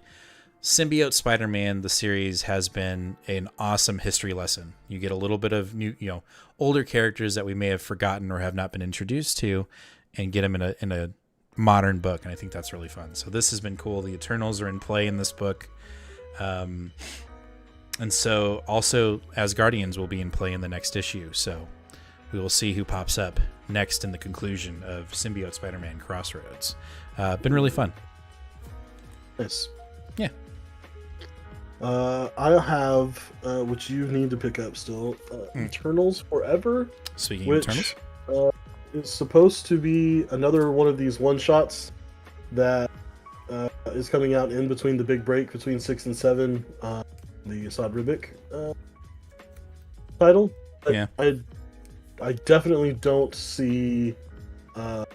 Symbiote Spider-Man, the series has been an awesome history lesson. You get a little bit of new, older characters that we may have forgotten or have not been introduced to, and get them in a modern book, and I think that's really fun. So this has been cool. The Eternals are in play in this book. And so also Asgardians will be in play in the next issue. So we will see who pops up next in the conclusion of Symbiote Spider-Man Crossroads. Been really fun. Nice. Yeah. I have, which you need to pick up still, Eternals Forever. Speaking of Eternals. Is supposed to be another one of these one-shots that is coming out in between the big break between 6 and 7. The Assad Ribic title. Yeah. I definitely don't see the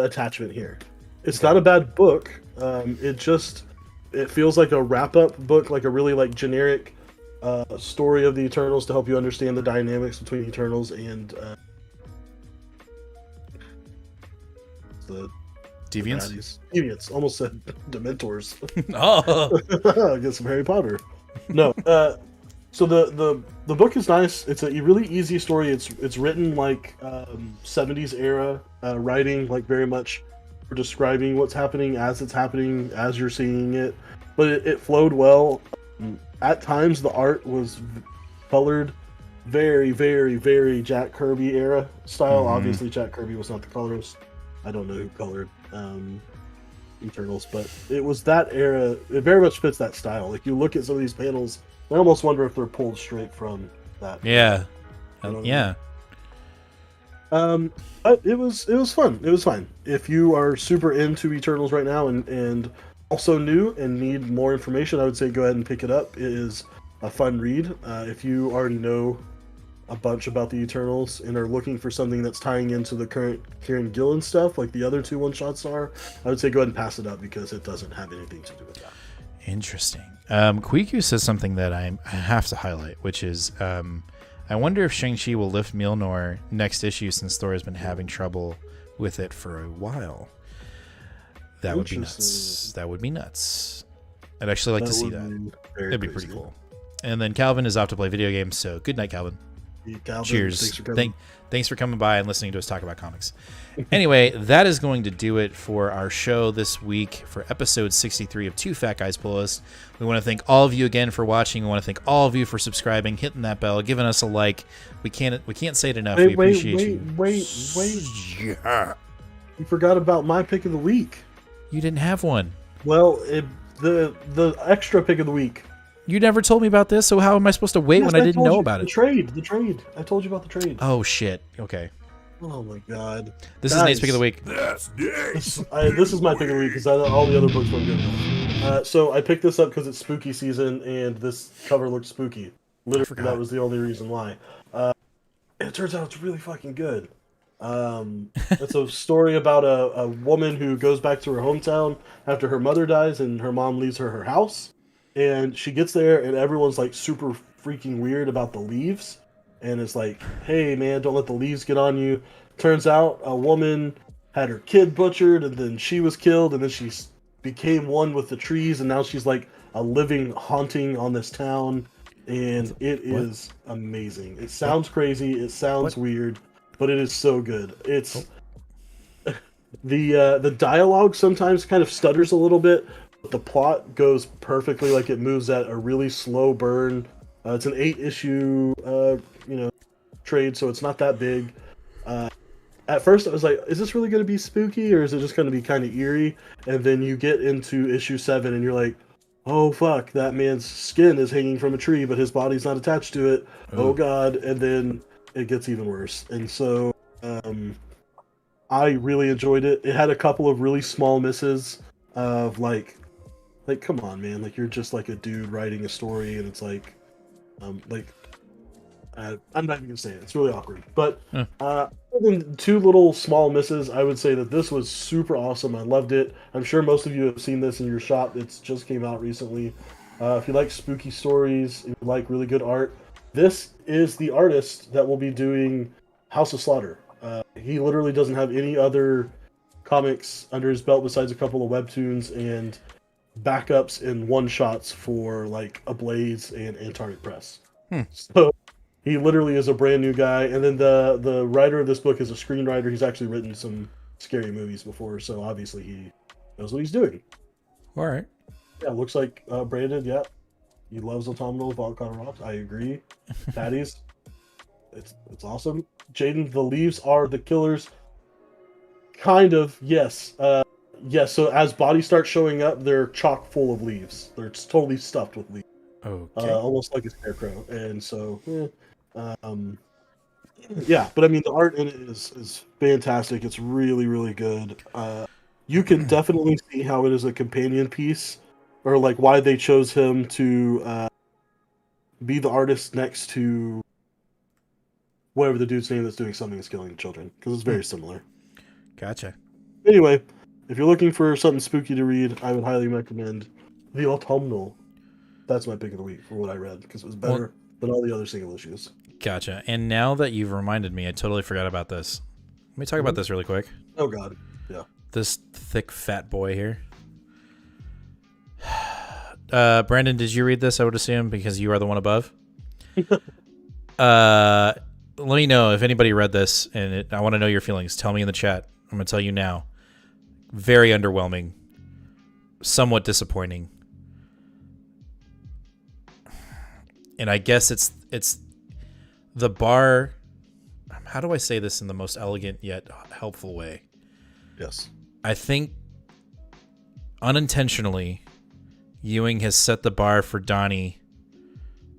attachment here. It's not a bad book. It just it feels like a wrap-up book, like a really like generic story of the Eternals to help you understand the dynamics between Eternals and the Deviants? Deviants. Almost said Dementors. Oh, Get some Harry Potter. No. So the book is nice. It's a really easy story. It's written like 70s era writing, like very much for describing what's happening as it's happening as you're seeing it. But it flowed well. At times the art was colored very, very, very Jack Kirby era style. Obviously, Jack Kirby was not the colorist. I don't know who colored Eternals, but it was that era. It very much fits that style. Like you look at some of these panels, I almost wonder if they're pulled straight from that. yeah. You know what I Yeah. But it was fun. It was fine. If you are super into Eternals right now and also new and need more information, I would say go ahead and pick it up. It is a fun read. If you already know a bunch about the Eternals and are looking for something that's tying into the current Kieran Gillen stuff, like the other two one-shots are, I would say go ahead and pass it up because it doesn't have anything to do with that. Interesting. Kuiku says something that I have to highlight, which is I wonder if Shang-Chi will lift Mjolnir next issue since Thor has been having trouble with it for a while. That would be nuts. That would be nuts. I'd actually like to see that. That'd be pretty cool. And then Calvin is off to play video games, so good night, Calvin. Hey, Calvin, Cheers. Thanks for coming. Thanks for coming by and listening to us talk about comics. Anyway, that is going to do it for our show this week for episode 63 of Two Fat Guys Pull Us. We want to thank all of you again for watching. We want to thank all of you for subscribing, hitting that bell, giving us a like. We can't say it enough. We appreciate you. Wait. Yeah. You forgot about my pick of the week. You didn't have one. Well, the extra pick of the week. You never told me about this, so how am I supposed to wait when I didn't know about it? The trade. I told you about the trade. Oh, shit. Okay. Oh, my God. This is Nate's pick of the week. This is my pick of the week because all the other books weren't good enough. So I picked this up because it's spooky season and this cover looked spooky. Literally, that was the only reason why. It turns out it's really fucking good. It's a story about a woman who goes back to her hometown after her mother dies and her mom leaves her house. And she gets there and everyone's like super freaking weird about the leaves. And it's like, hey man, don't let the leaves get on you. Turns out a woman had her kid butchered and then she was killed and then she became one with the trees and now she's like a living haunting on this town. And it is amazing. It sounds crazy. It sounds weird, but it is so good. It's the dialogue sometimes kind of stutters a little bit. The plot goes perfectly, like it moves at a really slow burn. It's an 8-issue, trade, so it's not that big. At first, I was like, "Is this really going to be spooky, or is it just going to be kind of eerie?" And then you get into issue 7, and you're like, "Oh fuck, that man's skin is hanging from a tree, but his body's not attached to it. Oh god!" And then it gets even worse. And so, I really enjoyed it. It had a couple of really small misses of like, come on, man! Like you're just like a dude writing a story, and it's like, I'm not even gonna say it. It's really awkward. But other than two little small misses, I would say that this was super awesome. I loved it. I'm sure most of you have seen this in your shop. It's just came out recently. If you like spooky stories, if you like really good art, this is the artist that will be doing House of Slaughter. He literally doesn't have any other comics under his belt besides a couple of webtoons and backups and one-shots for like Ablaze and Antarctic Press. So he literally is a brand new guy. And then the writer of this book is a screenwriter. He's actually written some scary movies before, so obviously he knows what he's doing. All right. Yeah, looks like Brandon. Yeah, he loves Autumnal Volcano Rocks. I agree. Patties, it's awesome. Jaden, the leaves are the killers. Kind of, yes. Yes, so as bodies start showing up, they're chock full of leaves. They're totally stuffed with leaves. Okay. Almost like a scarecrow. And so, yeah, but I mean, the art in it is fantastic. It's really, really good. You can definitely see how it is a companion piece, or like why they chose him to be the artist next to whatever the dude's name that's doing Something is Killing Children, because it's very similar. Gotcha. Anyway, if you're looking for something spooky to read, I would highly recommend The Autumnal. That's my pick of the week for what I read because it was better than all the other single issues. Gotcha. And now that you've reminded me, I totally forgot about this. Let me talk about this really quick. Oh God, yeah. This thick fat boy here. Brandon, did you read this? I would assume because you are the one above. Let me know if anybody read this, and I want to know your feelings. Tell me in the chat. I'm gonna tell you now. Very underwhelming. Somewhat disappointing. And I guess it's the bar. How do I say this in the most elegant yet helpful way? Yes. I think unintentionally, Ewing has set the bar for Donnie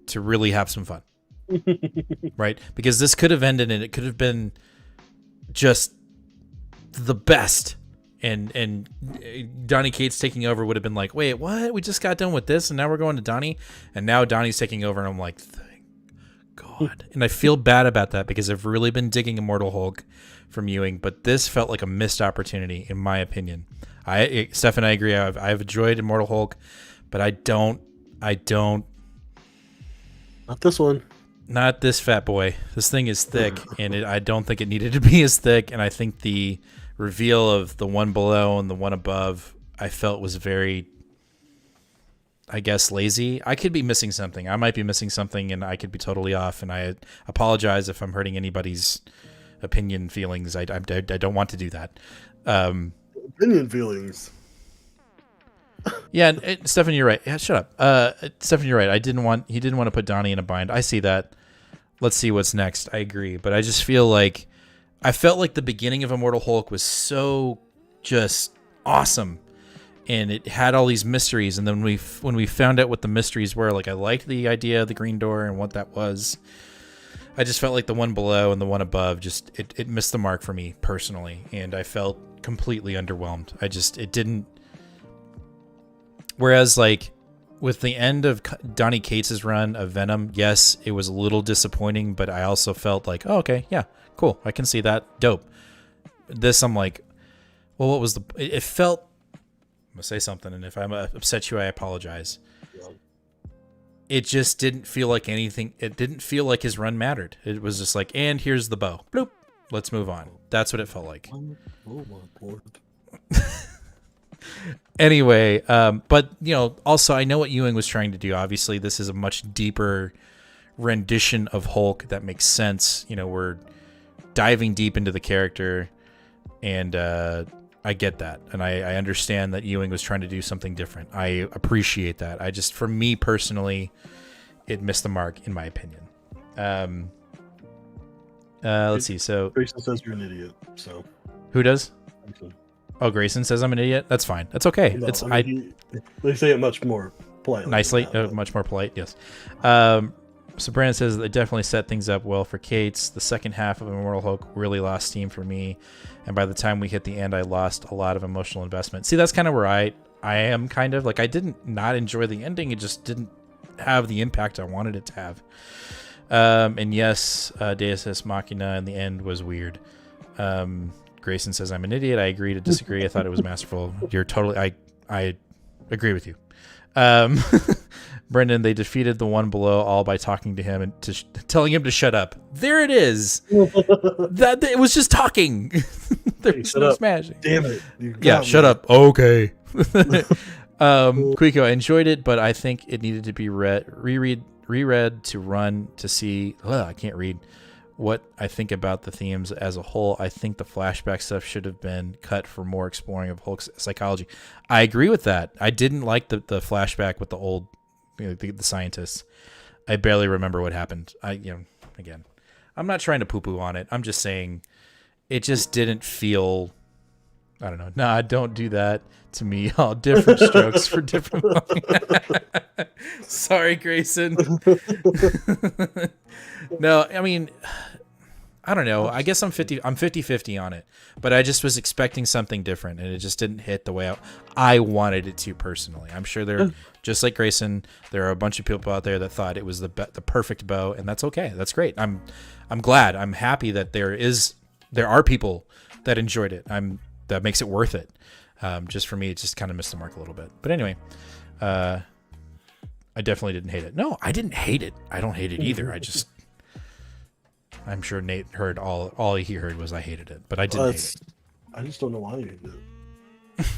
to really have some fun. Right? Because this could have ended and it could have been just the best. And Donnie Cates taking over would have been like, wait, what? We just got done with this and now we're going to Donnie? And now Donnie's taking over and I'm like, thank God. And I feel bad about that because I've really been digging Immortal Hulk from Ewing, but this felt like a missed opportunity in my opinion. Steph and I agree. I've enjoyed Immortal Hulk, but I don't. Not this one. Not this fat boy. This thing is thick, and I don't think it needed to be as thick. And I think the reveal of the one below and the one above, I felt was very, I guess, lazy. I could be missing something. I might be missing something, and I could be totally off. And I apologize if I'm hurting anybody's opinion feelings. I don't want to do that. Opinion feelings. Yeah, Stefan, you're right. Yeah, shut up. Stefan, you're right. He didn't want to put Donnie in a bind. I see that. Let's see what's next. I agree, but I just feel like I felt like the beginning of Immortal Hulk was so just awesome, and it had all these mysteries. And then when we found out what the mysteries were, like I liked the idea of the green door and what that was. I just felt like the one below and the one above just it missed the mark for me personally, and I felt completely underwhelmed. It didn't. Whereas, like, with the end of Donnie Cates' run of Venom, yes, it was a little disappointing, but I also felt like, oh, okay, yeah, cool, I can see that, dope. This, I'm like, well, what was it felt, I'm going to say something, and if I'm upset you, I apologize. It just didn't feel like anything, it didn't feel like his run mattered. It was just like, and here's the bow, bloop, let's move on. That's what it felt like. Oh my Lord. Anyway, but also I know what Ewing was trying to do. Obviously, this is a much deeper rendition of Hulk that makes sense. We're diving deep into the character, and I get that, and I understand that Ewing was trying to do something different. I appreciate that. For me personally, it missed the mark in my opinion. Let's see. So Grayson says you're an idiot. So who does? Grayson. Oh, Grayson says I'm an idiot. That's fine. That's okay. No, It's they say it much more politely. Nicely, much more polite. Yes. So Brandon says they definitely set things up well for Cates. The second half of Immortal Hulk really lost steam for me, and by the time we hit the end, I lost a lot of emotional investment. See, that's kind of where I am kind of like I didn't not enjoy the ending. It just didn't have the impact I wanted it to have. And yes, Deus Ex Machina in the end was weird. Grayson says I'm an idiot. I agree to disagree. I thought it was masterful. You're totally. I agree with you. Brendan, they defeated the one below all by talking to him and telling him to shut up. There it is. That it was just talking. There's no smashing. Damn it. Yeah, shut up. Okay. Quico, I enjoyed it, but I think it needed to be reread to run to see. I can't read. What I think about the themes as a whole. I think the flashback stuff should have been cut for more exploring of Hulk's psychology. I agree with that. I didn't like the flashback with the old, the scientists. I barely remember what happened. Again, I'm not trying to poo-poo on it. I'm just saying it just didn't feel, I don't know. Nah, don't do that to me. All different strokes for different. Sorry, Grayson. No, I mean, I don't know. I guess I'm 50-50 on it, but I just was expecting something different, and it just didn't hit the way I wanted it to personally. I'm sure there, just like Grayson, there are a bunch of people out there that thought it was the perfect bow, and that's okay. That's great. I'm glad. I'm happy that there are people that enjoyed it. That makes it worth it. Just for me, it just kind of missed the mark a little bit. But anyway, I definitely didn't hate it. No, I didn't hate it. I don't hate it either. I'm sure Nate heard all he heard was I hated it, but I didn't hate it. I just don't know why you hated it.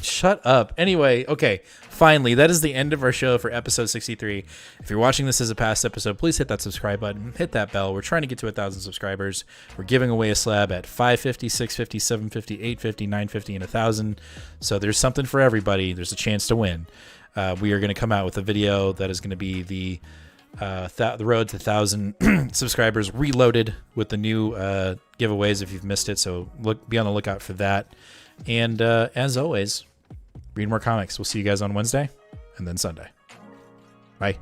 Shut up. Anyway, okay, finally, that is the end of our show for episode 63. If you're watching this as a past episode, please hit that subscribe button, hit that bell. We're trying to get to 1,000 subscribers. We're giving away a slab at 550, 650, 750, 850, 950, and 1,000. So there's something for everybody. There's a chance to win. We are going to come out with a video that is going to be the road to 1,000 subscribers reloaded with the new giveaways if you've missed it. So be on the lookout for that. And as always, read more comics. We'll see you guys on Wednesday and then Sunday. Bye.